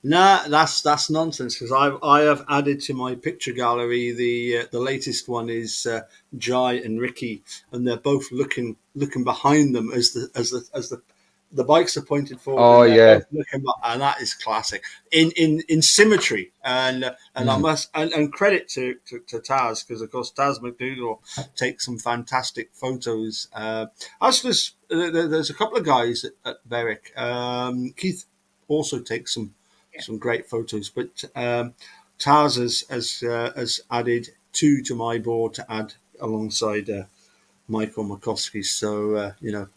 Nah, that's nonsense because I have added to my picture gallery the latest one is Jai and Ricky, and they're both looking behind them as the bikes are pointed forward. Oh yeah, and that is classic in symmetry. And I must and credit to Taz because of course Taz McDougall takes some fantastic photos. There's a couple of guys at Berwick. Keith also takes some great photos, but Taz has added two to my board to add alongside Michael McCoskey. So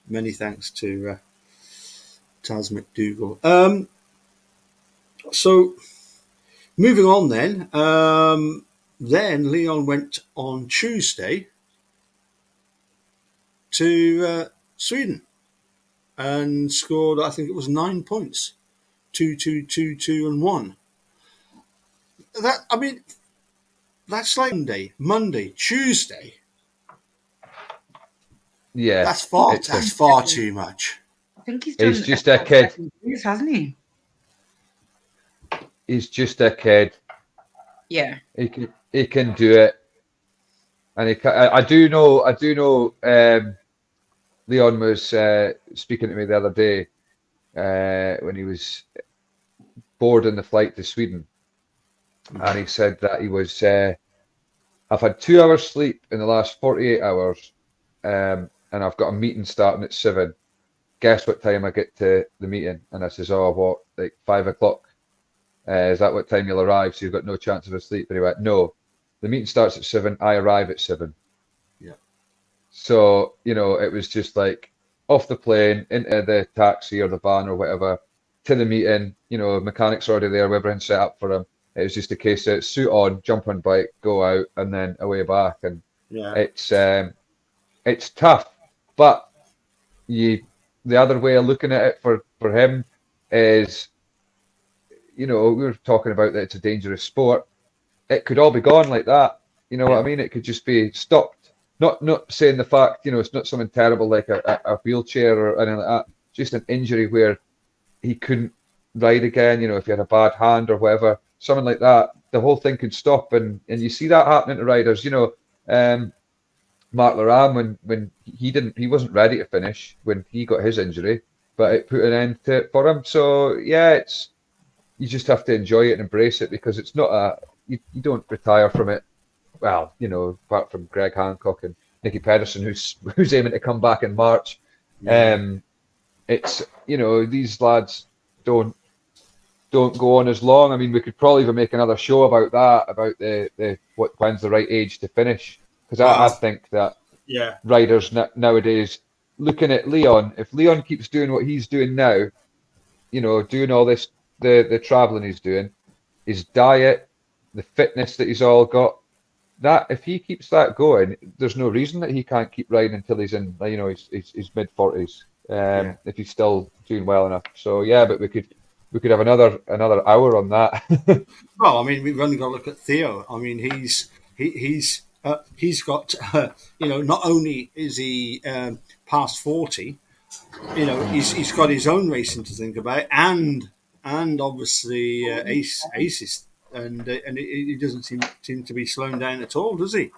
many thanks to Taz McDougall. So moving on then Leon went on Tuesday to Sweden and scored, I think it was 9 points. 2, 2, 2, 2, and 1. That's like Monday, Tuesday. Yeah, that's far too much. I think he's just a kid, hasn't he? He's just a kid. Yeah, he can do it, and I do know. Leon was speaking to me the other day when he was boarding the flight to Sweden, and he said that he was. I've had 2 hours sleep in the last 48 hours, and I've got a meeting starting at 7. guess what time I get to the meeting? And I says, oh, what, like 5 o'clock? Is that what time you'll arrive? So you've got no chance of a sleep. But he went, no, the meeting starts at 7. I arrive at 7. Yeah. So, you know, it was just like off the plane, into the taxi or the van or whatever, to the meeting, you know, mechanics already there, everything set up for him. It was just a case of suit on, jump on bike, go out, and then away back. And Yeah. it's tough, but the other way of looking at it for him is, you know, we were talking about that it's a dangerous sport. It could all be gone like that. You know what I mean? It could just be stopped. Not saying the fact, you know, it's not something terrible like a wheelchair or anything like that. Just an injury where he couldn't ride again. You know, if he had a bad hand or whatever, something like that, the whole thing could stop. And you see that happening to riders. You know, Mark Laram when he wasn't ready to finish when he got his injury, but it put an end to it for him. So yeah, you just have to enjoy it and embrace it, because it's not you don't retire from it. Well, you know, apart from Greg Hancock and Nicky Pedersen, who's aiming to come back in March. Yeah. It's, you know, these lads don't go on as long. I mean, we could probably even make another show about that, about the when's the right age to finish, because I think that Yeah. riders nowadays, looking at Leon, if Leon keeps doing what he's doing now, you know, doing all this, the traveling he's doing, his diet, the fitness that he's all got, that if he keeps that going, there's no reason that he can't keep riding until he's in, you know, his mid-40s, if he's still doing well enough. So yeah, but we could have another hour on that. Well, I mean, we've only got to look at Theo. I mean, he's got you know, not only is he past 40, you know, he's got his own racing to think about, and obviously Aces, and he doesn't seem to be slowing down at all, does he?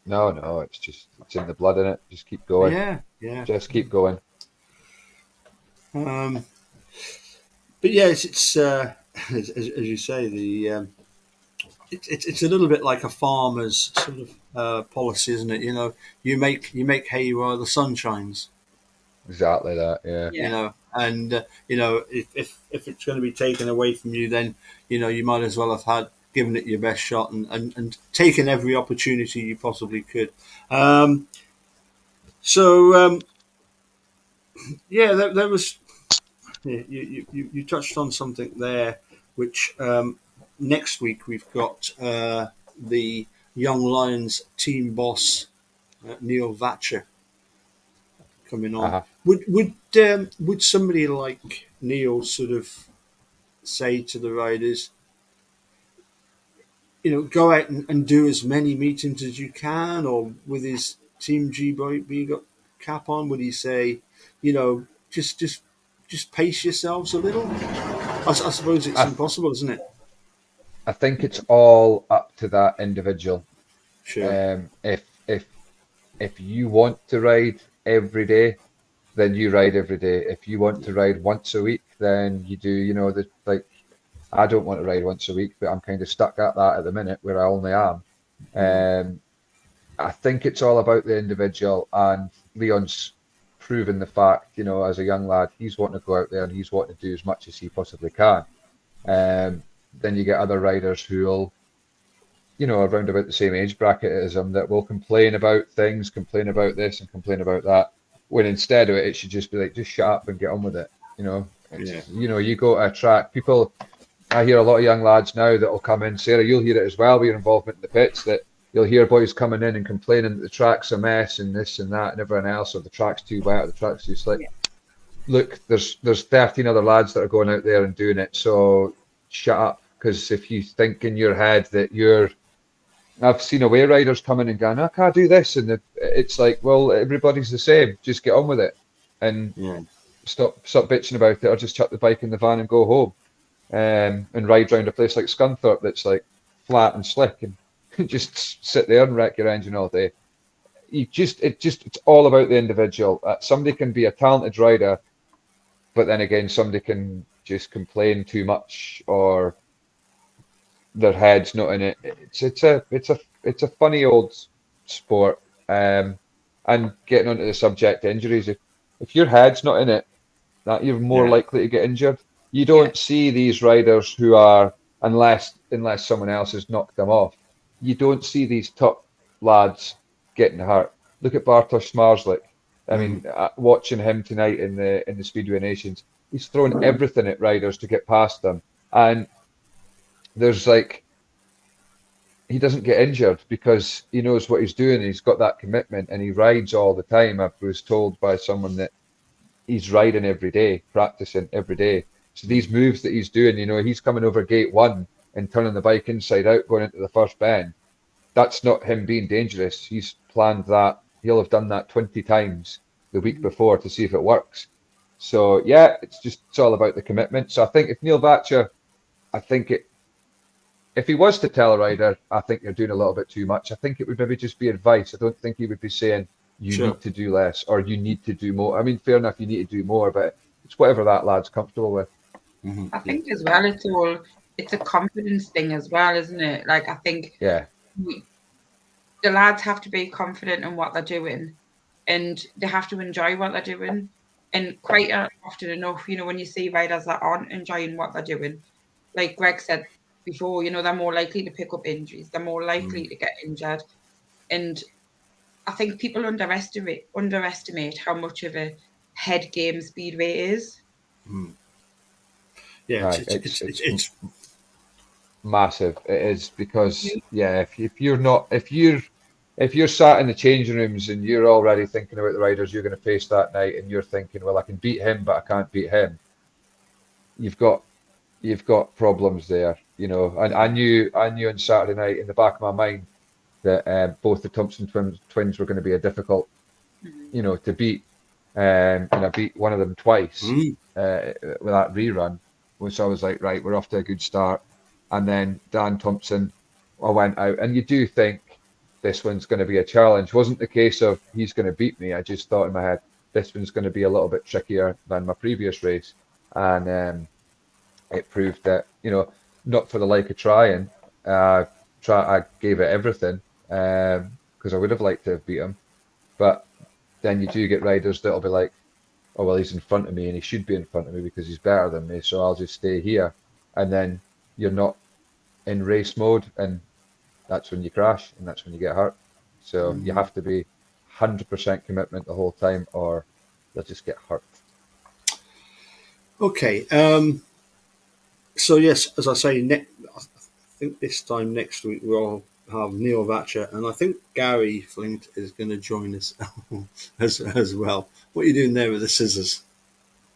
No, it's in the blood, in it. Just keep going. Yeah. Just keep going. But yes, it's as you say, it's a little bit like a farmer's sort of policy, isn't it? You know, you make hay while the sun shines. Exactly that. Yeah. You know, and you know, if it's going to be taken away from you, then you know you might as well have given it your best shot and taken every opportunity you possibly could. Yeah, there was. Yeah, you touched on something there, which next week we've got the Young Lions team boss Neil Vatcher coming on. Uh-huh. Would somebody like Neil sort of say to the riders, you know, go out and do as many meetings as you can, or with his Team GB got cap on, would he say, you know, just pace yourselves a little? I suppose it's I, impossible, isn't it? I think it's all up to that individual. Sure. If you want to ride every day, then you ride every day. If you want to ride once a week, then you do. You know, like I don't want to ride once a week, but I'm kind of stuck at that at the minute where I only am. I think it's all about the individual, and Leon's proven the fact, you know, as a young lad, he's wanting to go out there and he's wanting to do as much as he possibly can. Then you get other riders who'll, you know, around about the same age bracket as him, that will complain about things, complain about this and complain about that, when instead of it should just be like, just shut up and get on with it. You know, you know, you go to a track, people, I hear a lot of young lads now that will come in, Sarah, you'll hear it as well with your involvement in the pits, that you'll hear boys coming in and complaining that the track's a mess and this and that and everyone else, or the track's too wet or the track's too slick. Look, there's 13 other lads that are going out there and doing it, so shut up. Because if you think in your head that I've seen away riders coming and going, I can't do this, and it's like, well, everybody's the same. Just get on with it, and stop bitching about it, or just chuck the bike in the van and go home, and ride around a place like Scunthorpe that's like flat and slick, and just sit there and wreck your engine all day. It's all about the individual. Somebody can be a talented rider, but then again, somebody can just complain too much, or their head's not in it. It's a funny old sport. And getting onto the subject injuries, if your head's not in it, that you're more Yeah. likely to get injured. You Yeah. don't see these riders who are, unless someone else has knocked them off, you don't see these top lads getting hurt. Look at Bartosz Smarslik. I Mm. mean, watching him tonight in the Speedway Nations, he's throwing everything at riders to get past them, and there's like he doesn't get injured because he knows what he's doing. He's got that commitment, and he rides all the time. I was told by someone that he's riding every day, practicing every day. So these moves that he's doing, he's coming over gate one and turning the bike inside out, going into the first bend. That's not him being dangerous. He's planned that. He'll have done that 20 times the week before to see if it works. So yeah, it's all about the commitment. So I think if Neil Vatcher, I think if he was to tell a rider, I think you're doing a little bit too much. I think it would maybe just be advice. I don't think he would be saying you Sure. need to do less or you need to do more. I mean, fair enough, you need to do more, but it's whatever that lad's comfortable with. Mm-hmm. I think as well, it's a confidence thing as well, isn't it? Like, I think Yeah, the lads have to be confident in what they're doing, and they have to enjoy what they're doing. And quite often enough, when you see riders that aren't enjoying what they're doing, like Greg said before, they're more likely to pick up injuries. They're more likely to get injured. And I think people underestimate how much of a head game Speedway is. Yeah, right. it's Massive. It is because yeah, if you're sat in the changing rooms and you're already thinking about the riders you're going to face that night, and you're thinking, well, I can beat him, but I can't beat him. You've got problems there, And I knew on Saturday night in the back of my mind that both the Thompson twins were going to be a difficult, to beat, and I beat one of them twice with that rerun, which I was like, right, we're off to a good start. And then Dan Thompson, I went out, and you do think this one's going to be a challenge. Wasn't the case of he's going to beat me. I just thought in my head this one's going to be a little bit trickier than my previous race, and it proved that not for the like of trying. I gave it everything because I would have liked to have beat him, but then you do get riders that'll be like, oh well, he's in front of me and he should be in front of me because he's better than me, so I'll just stay here, and then you're not in race mode, and that's when you crash and that's when you get hurt. So you have to be 100% commitment the whole time, or they'll just get hurt. okay. So yes, as I say, I think this time next week we'll have Neil Vatcher, and I think Gary Flint is going to join us as well. What are you doing there with the scissors?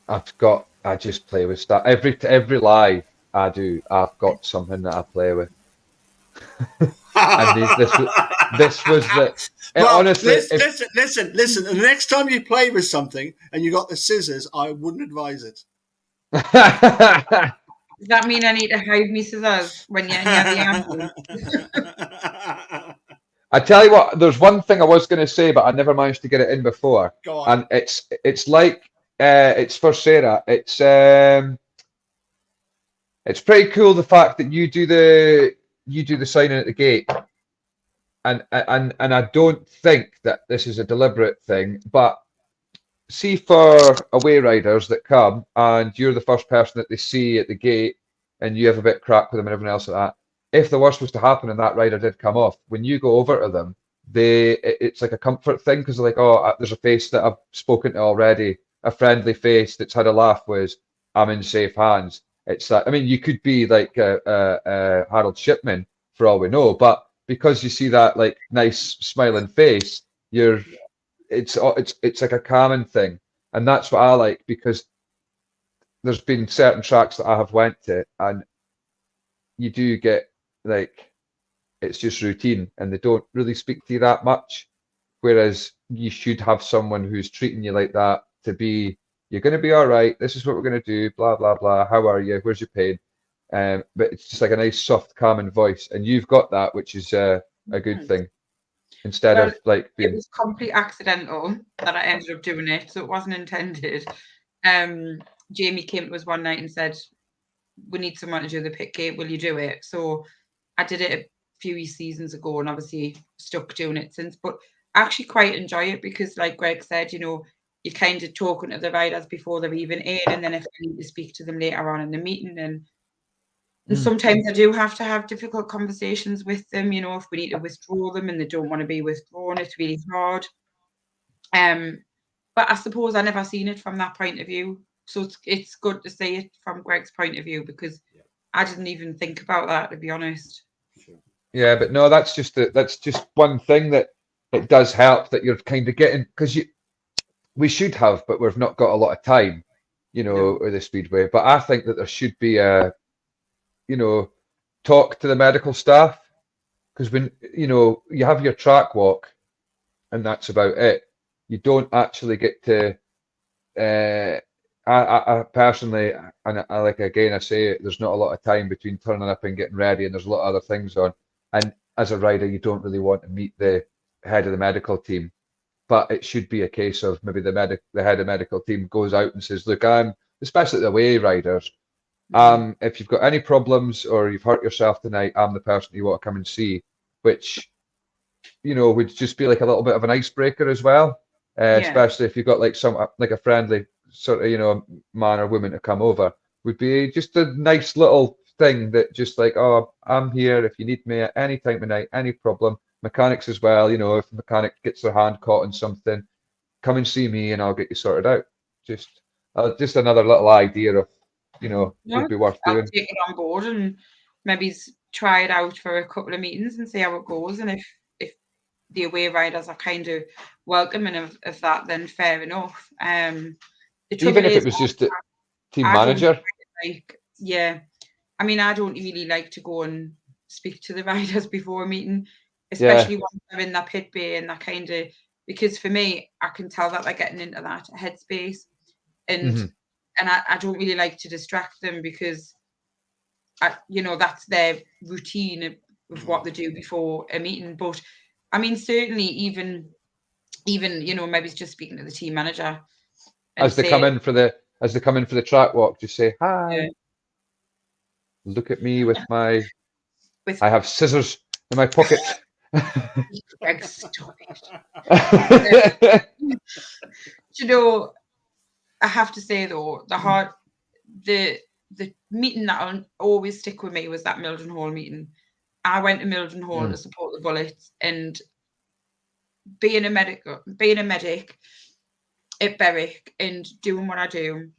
I just play with stuff every live I do. I've got something that I play with, and this was the Well, honestly. listen. The next time you play with something and you got the scissors, I wouldn't advise it. Does that mean I need to hide me scissors when you're near the ambulance? I tell you what, there's one thing I was going to say, but I never managed to get it in before. Go on. And it's like it's for Sarah. It's pretty cool the fact that you do the signing at the gate, and I don't think that this is a deliberate thing, but see for away riders that come and you're the first person that they see at the gate, and you have a bit of crack with them and everyone else like that. If the worst was to happen and that rider did come off, when you go over to them, it's like a comfort thing because they're like, oh, there's a face that I've spoken to already, a friendly face that's had a laugh with, I'm in safe hands. It's that. I mean, you could be like a Harold Shipman for all we know, but because you see that like nice smiling face, it's like a common thing, and that's what I like because there's been certain tracks that I have went to, and you do get like it's just routine, and they don't really speak to you that much. Whereas you should have someone who's treating you like that to be, you're going to be all right. This is what we're going to do. Blah blah blah. How are you? Where's your pain? But it's just like a nice, soft, calming voice, and you've got that, which is a good thing. Instead of like being, it was complete accidental that I ended up doing it, so it wasn't intended. Jamie came to us one night and said, we need someone to do the pit gate, will you do it? So I did it a few seasons ago, and obviously stuck doing it since, but I actually quite enjoy it because like Greg said, you're kind of talking to the riders before they're even in, and then if you need to speak to them later on in the meeting, and sometimes I do have to have difficult conversations with them, you know, if we need to withdraw them and they don't want to be withdrawn, it's really hard. But I suppose I never seen it from that point of view. So it's good to see it from Greg's point of view, because I didn't even think about that, to be honest. Yeah, but no, that's just one thing that it does help that you're kind of getting, because we should have, but we've not got a lot of time, you know, with the Speedway. But I think that there should be a, you know, talk to the medical staff, because when, you know, you have your track walk and that's about it. You don't actually get to, I personally, and I like, again, I say it, there's not a lot of time between turning up and getting ready, and there's a lot of other things on. And as a rider, you don't really want to meet the head of the medical team. But it should be a case of maybe the head of medical team goes out and says, look, especially the away riders, if you've got any problems or you've hurt yourself tonight, I'm the person you want to come and see, which, you know, would just be like a little bit of an icebreaker as well, especially if you've got like like a friendly sort of, you know, man or woman to come over, would be just a nice little thing that just like, oh, I'm here if you need me at any time of night, any problem. Mechanics as well, you know, if the mechanic gets their hand caught in something, come and see me and I'll get you sorted out. Just another little idea of, you know, would be worth I'll doing. take it on board and maybe try it out for a couple of meetings and see how it goes. And if the away riders are kind of welcoming of that, then fair enough. Even if it was just a team manager. I mean, I don't really like to go and speak to the riders before a meeting, especially when they're in that pit bay and that kind of, because for me, I can tell that they're getting into that headspace, and I don't really like to distract them, because you know, that's their routine of what they do before a meeting. But I mean, certainly even you know, maybe it's just speaking to the team manager As they come in for the track walk, just say hi. Look at me with I have scissors in my pocket. Greg, stop it. You know, I have to say though, the meeting that'll always stick with me was that Mildenhall meeting. I went to Mildenhall to support the Bullets, and being a medic at Berwick and doing what I do,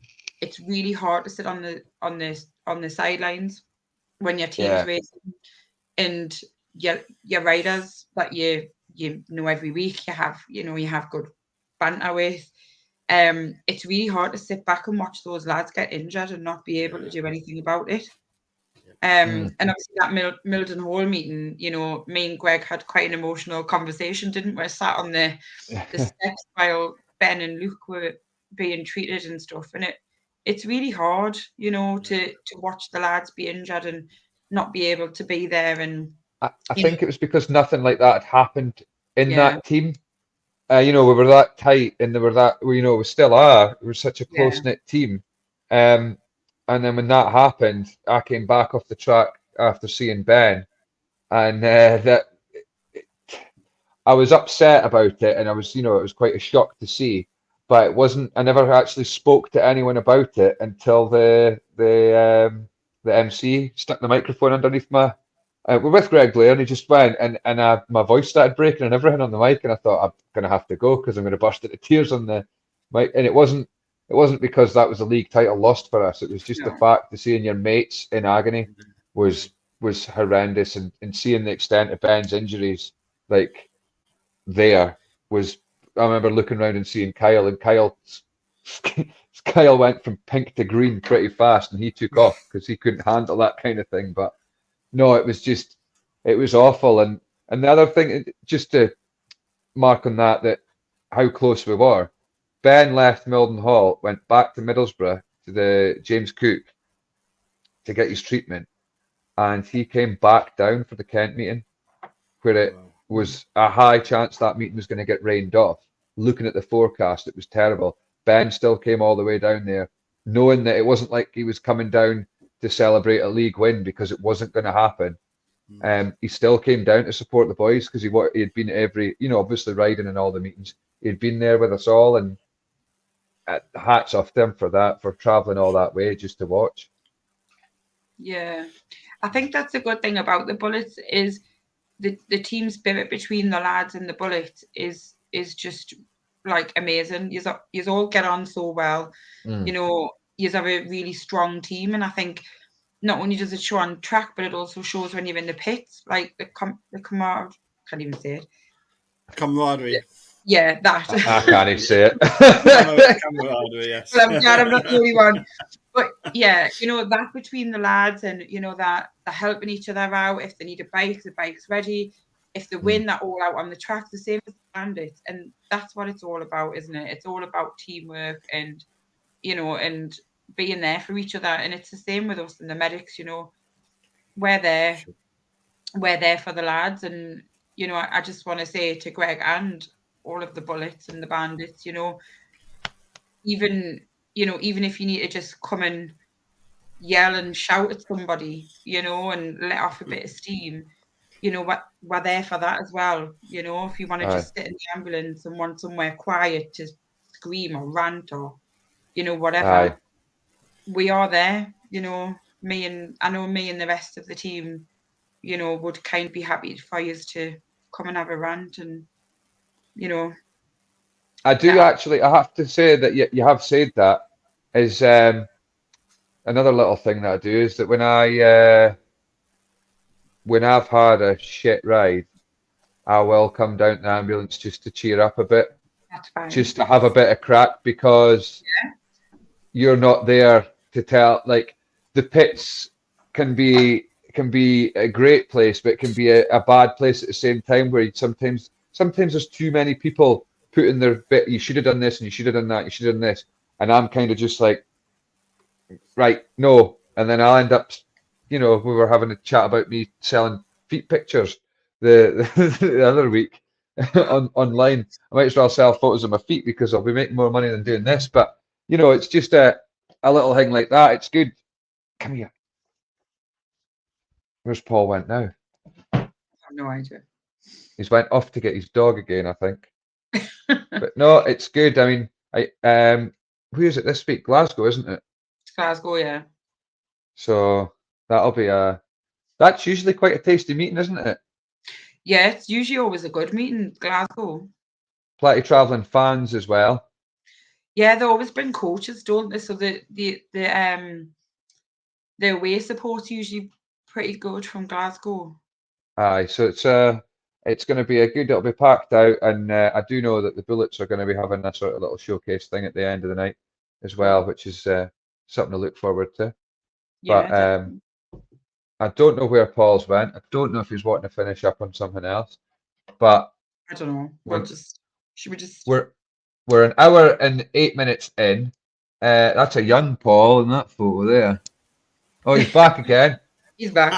it's really hard to sit on the sidelines when your team's racing, and your riders that you know every week you have good banter with. It's really hard to sit back and watch those lads get injured and not be able to do anything about it. And obviously that Mildenhall meeting, you know, me and Greg had quite an emotional conversation, didn't we? Sat on the steps while Ben and Luke were being treated and stuff, and it's really hard, you know, to watch the lads be injured and not be able to be there. And I think it was because nothing like that had happened in that team. You know, we were that tight, and they were that, you know, we still are. We were such a close-knit team. And then when that happened, I came back off the track after seeing Ben, and I was upset about it, and I was, you know, it was quite a shock to see. But it wasn't. I never actually spoke to anyone about it until the MC stuck the microphone underneath my. We're with Greg Blair, and he just went, and my voice started breaking and everything on the mic, and I thought I'm gonna have to go because I'm gonna burst into tears on the mic. And it wasn't because that was a league title lost for us. It was just the fact of seeing your mates in agony was horrendous, and seeing the extent of Ben's injuries, like there was. I remember looking around and seeing Kyle, and Kyle went from pink to green pretty fast, and he took off because he couldn't handle that kind of thing. But no, it was awful. And the other thing, just to mark on that how close we were. Ben left Mildenhall, went back to Middlesbrough to the James Cook to get his treatment, and he came back down for the Kent meeting, where it was a high chance that meeting was going to get rained off. Looking at the forecast, it was terrible. Ben still came all the way down there, knowing that it wasn't like he was coming down to celebrate a league win, because it wasn't going to happen. He still came down to support the boys because he had been at every, you know, obviously riding in all the meetings. He'd been there with us all, and hats off them for that, for traveling all that way just to watch. Yeah, I think that's a good thing about the Bullets is the team spirit between the lads and the Bullets is just like amazing. You all get on so well. You know, you have a really strong team, and I think not only does it show on track, but it also shows when you're in the pits, like the camaraderie. Can't even say it. Camaraderie. Yeah, that. I can't even say it. Camaraderie, yes. Well, I'm glad I'm not the only one. But yeah, you know, that between the lads and, you know, that they're helping each other out. If they need a bike, the bike's ready. If they win, they're all out on the track, the same as the Bandits. And that's what it's all about, isn't it? It's all about teamwork and, you know, and being there for each other. And it's the same with us and the medics, you know. We're there for the lads. And, you know, I just want to say to Greg and all of the Bullets and the Bandits, you know, even if you need to just come and yell and shout at somebody, you know, and let off a bit of steam, you know, we're there for that as well. You know, if you want to just sit in the ambulance and want somewhere quiet to scream or rant or, you know, whatever, we are there. You know, I know me and the rest of the team, you know, would kind of be happy for you to come and have a rant and, you know. I do actually. I have to say that you have said that is another little thing that I do is that when I've had a shit ride, I will come down to the ambulance just to cheer up a bit, just to have a bit of crack because you're not there to tell. Like the pits can be a great place, but it can be a bad place at the same time where sometimes there's too many people putting their bit. You should have done this and you should have done that. You should have done this, and I'm kind of just like, right, no, and then I'll end up. You know, we were having a chat about me selling feet pictures the other week online. I might as well sell photos of my feet because I'll be making more money than doing this. But you know, it's just a little thing like that. It's good. Come here. Where's Paul went now? I have no idea. He's went off to get his dog again, I think. But no, it's good. I mean, who is it this week? Glasgow, isn't it? Glasgow, yeah. So that'll be that's usually quite a tasty meeting, isn't it? Yeah, it's usually always a good meeting, Glasgow. Plenty of travelling fans as well. Yeah, they always bring coaches, don't they? So the away support's usually pretty good from Glasgow. Aye, so it's going to be a good. It'll be packed out, and I do know that the Bullets are going to be having a sort of little showcase thing at the end of the night as well, which is something to look forward to. Yeah, but I don't know where Paul's went. I don't know if he's wanting to finish up on something else. But I don't know. Should we just? We're an hour and 8 minutes in. That's a young Paul in that photo there. Oh, he's back again. He's back.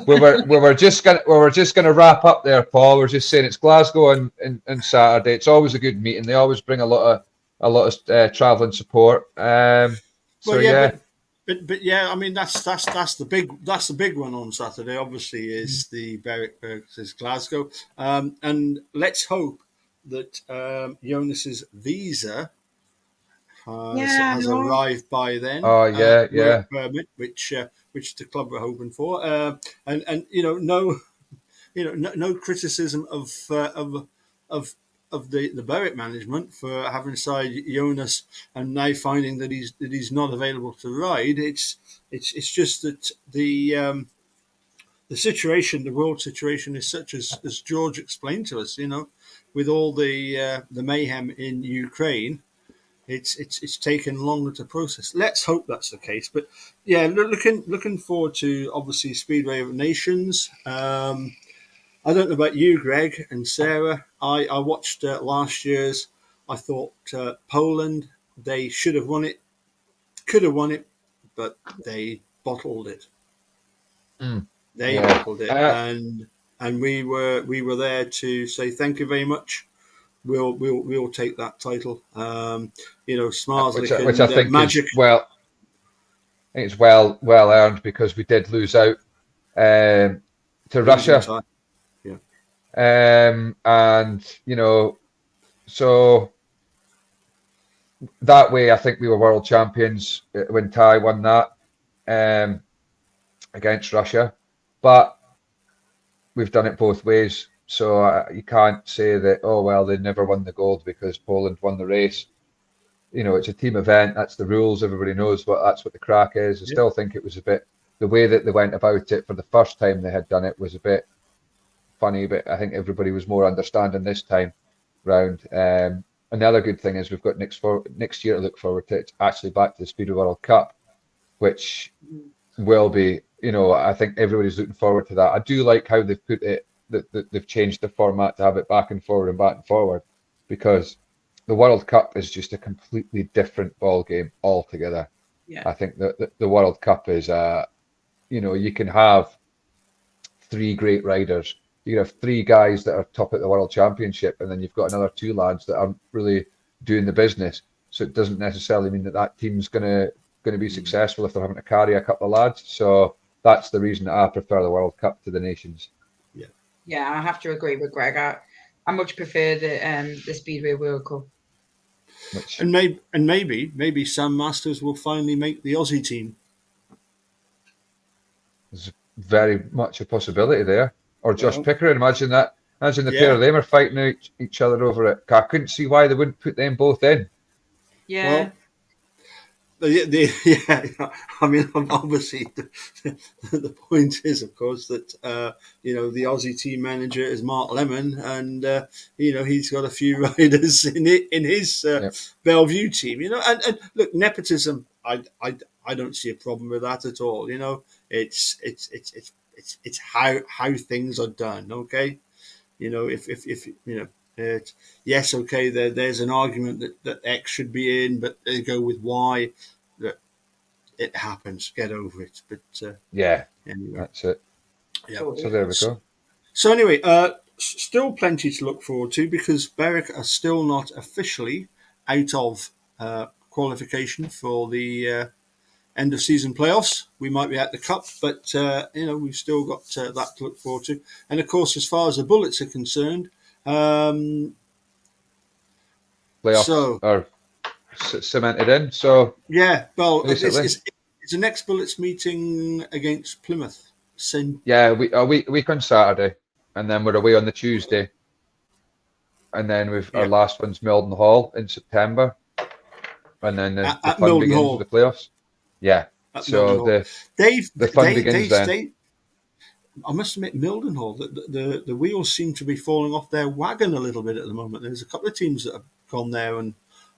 we were just gonna wrap up there, Paul. We're just saying it's Glasgow and Saturday. It's always a good meeting. They always bring a lot of travelling support. So yeah. But yeah, I mean that's the big one on Saturday. Obviously, is the Berwick versus Glasgow, and let's hope that Jonas's visa has arrived by then. Oh yeah, yeah. Permit, which the club were hoping for, and no criticism of the Berwick management for having signed Jonas and now finding that he's not available to ride. It's just that the situation, the world situation, is such as George explained to us. You know, with all the mayhem in Ukraine, it's taken longer to process. Let's hope that's the case. But yeah, looking forward to obviously Speedway of Nations. I don't know about you, Greg and Sarah. I watched last year's. I thought Poland, they should have won it, could have won it, but they bottled it. Bottled it, and we were there to say thank you very much. We'll take that title. Smarslick which I think Magic. I think it's well earned because we did lose out to Russia. And so that way, I think we were world champions when Ty won that against Russia. But we've done it both ways. So you can't say that, oh, well, they never won the gold because Poland won the race. You know, it's a team event. That's the rules. Everybody knows that's what the crack is. I still think it was a bit, the way that they went about it for the first time they had done it was a bit funny, but I think everybody was more understanding this time round. And the other good thing is we've got next year to look forward to. It's actually back to the Speedway World Cup, which will be, you know, I think everybody's looking forward to that. I do like how they've put it, that they've changed the format to have it back and forward, because the World Cup is just a completely different ball game altogether. Yeah. I think that the World Cup is, you know, you can have 3 great riders. You can have 3 guys that are top at the World Championship, and then you've got another 2 lads that aren't really doing the business. So it doesn't necessarily mean that team's going to be successful if they're having to carry a couple of lads. So that's the reason that I prefer the World Cup to the Nations. Yeah, I have to agree with Greg. I much prefer the Speedway World Cup. And maybe Sam Masters will finally make the Aussie team. There's very much a possibility there. Or Josh Pickering, imagine that. Imagine the pair of them are fighting each other over it. I couldn't see why they wouldn't put them both in. Yeah. Well, I mean, obviously, the point is, of course, that you know, the Aussie team manager is Mark Lemon, and you know, he's got a few riders in his Bellevue team. You know, and look, nepotism. I don't see a problem with that at all. You know, it's how things are done. Okay, you know, if you know. Yes, okay. There's an argument that X should be in, but they go with Y. That it happens. Get over it. But anyway, that's it. Yeah. So there we go. So anyway, still plenty to look forward to because Berwick are still not officially out of qualification for the end of season playoffs. We might be at the cup, but you know, we've still got that to look forward to. And of course, as far as the Bullets are concerned. Playoffs are cemented in. So yeah, well, it's the next Bullets meeting against Plymouth. A week on Saturday, and then we're away on the Tuesday, and then our last one's Mildenhall in September, and then the fun begins with the playoffs. Yeah, so the fun begins then. I must admit, Mildenhall, the wheels seem to be falling off their wagon a little bit at the moment. There's a couple of teams that have gone there and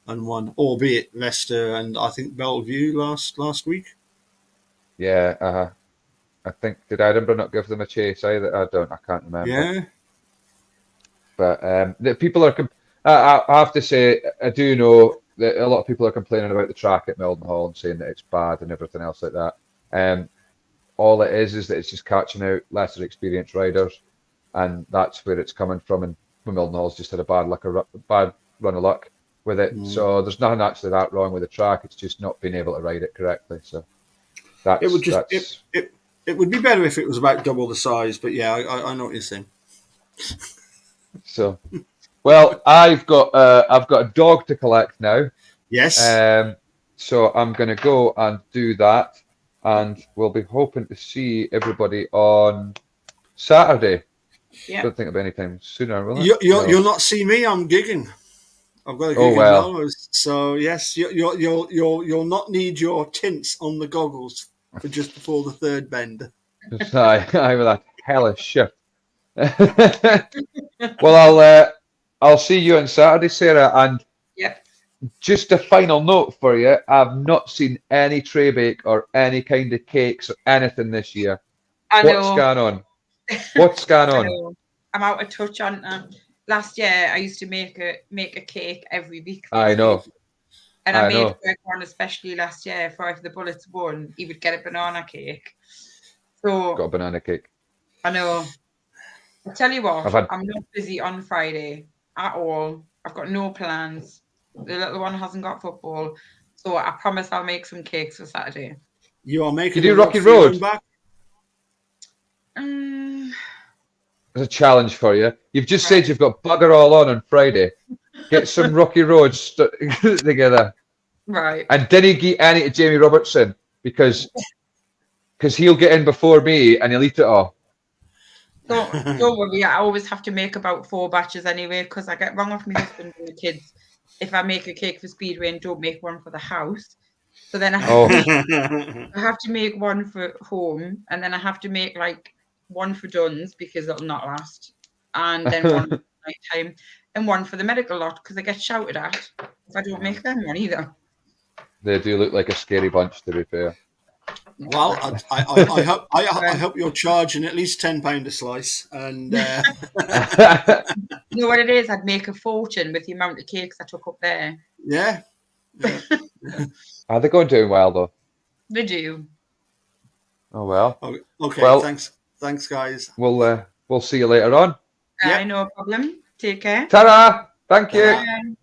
won, albeit Leicester and I think Bellevue last week. Yeah, I think, did Edinburgh not give them a chase either? I can't remember. Yeah. But the people are, I have to say, I do know that a lot of people are complaining about the track at Mildenhall and saying that it's bad and everything else like that. All it is that it's just catching out lesser experienced riders, and that's where it's coming from. And Mildenhall's just had a bad run of luck with it. So there's nothing actually that wrong with the track. It's just not being able to ride it correctly. So it would be better if it was about double the size. But yeah, I know what you're saying. So, well, I've got a dog to collect now. Yes. So I'm going to go and do that. And we'll be hoping to see everybody on Saturday. Yeah. Don't think of any time sooner, will it? You'll not see me. I'm gigging. I've got a gig in so yes, you'll not need your tints on the goggles for just before the third bend. I with a hellish shift. Well, I'll see you on Saturday, Sarah, and just a final note for you. I've not seen any tray bake or any kind of cakes or anything this year. What's going on? What's going on? I'm out of touch on last year. I used to make a cake every week. I know. And I made one especially last year for if the Bullets won, he would get a banana cake. So got a banana cake. I know. I tell you what, I'm not busy on Friday at all. I've got no plans. The little one hasn't got football, so I promise I'll make some cakes for Saturday. You are making. You do Rocky Road? There's a challenge for you. You've just said you've got bugger all on Friday. Get some Rocky Roads together. Right. And didn't get any to Jamie Robertson because he'll get in before me and he'll eat it all. Don't worry, I always have to make about 4 batches anyway because I get wrong with my husband and the kids if I make a cake for Speedway and don't make one for the house. So then I have to make one for home, and then I have to make like one for Duns because it'll not last, and then one for night time, and one for the medical lot because I get shouted at if I don't make them one either. They do look like a scary bunch, to be fair. Well, I hope you're charging at least £10 a slice, and You know what it is? I'd make a fortune with the amount of cakes I took up there. yeah. Are they going doing well though? They do. Oh well. Okay. Well, thanks, guys. We'll see you later on. Yeah. No problem. Take care. Ta-ra! Thank you. Bye.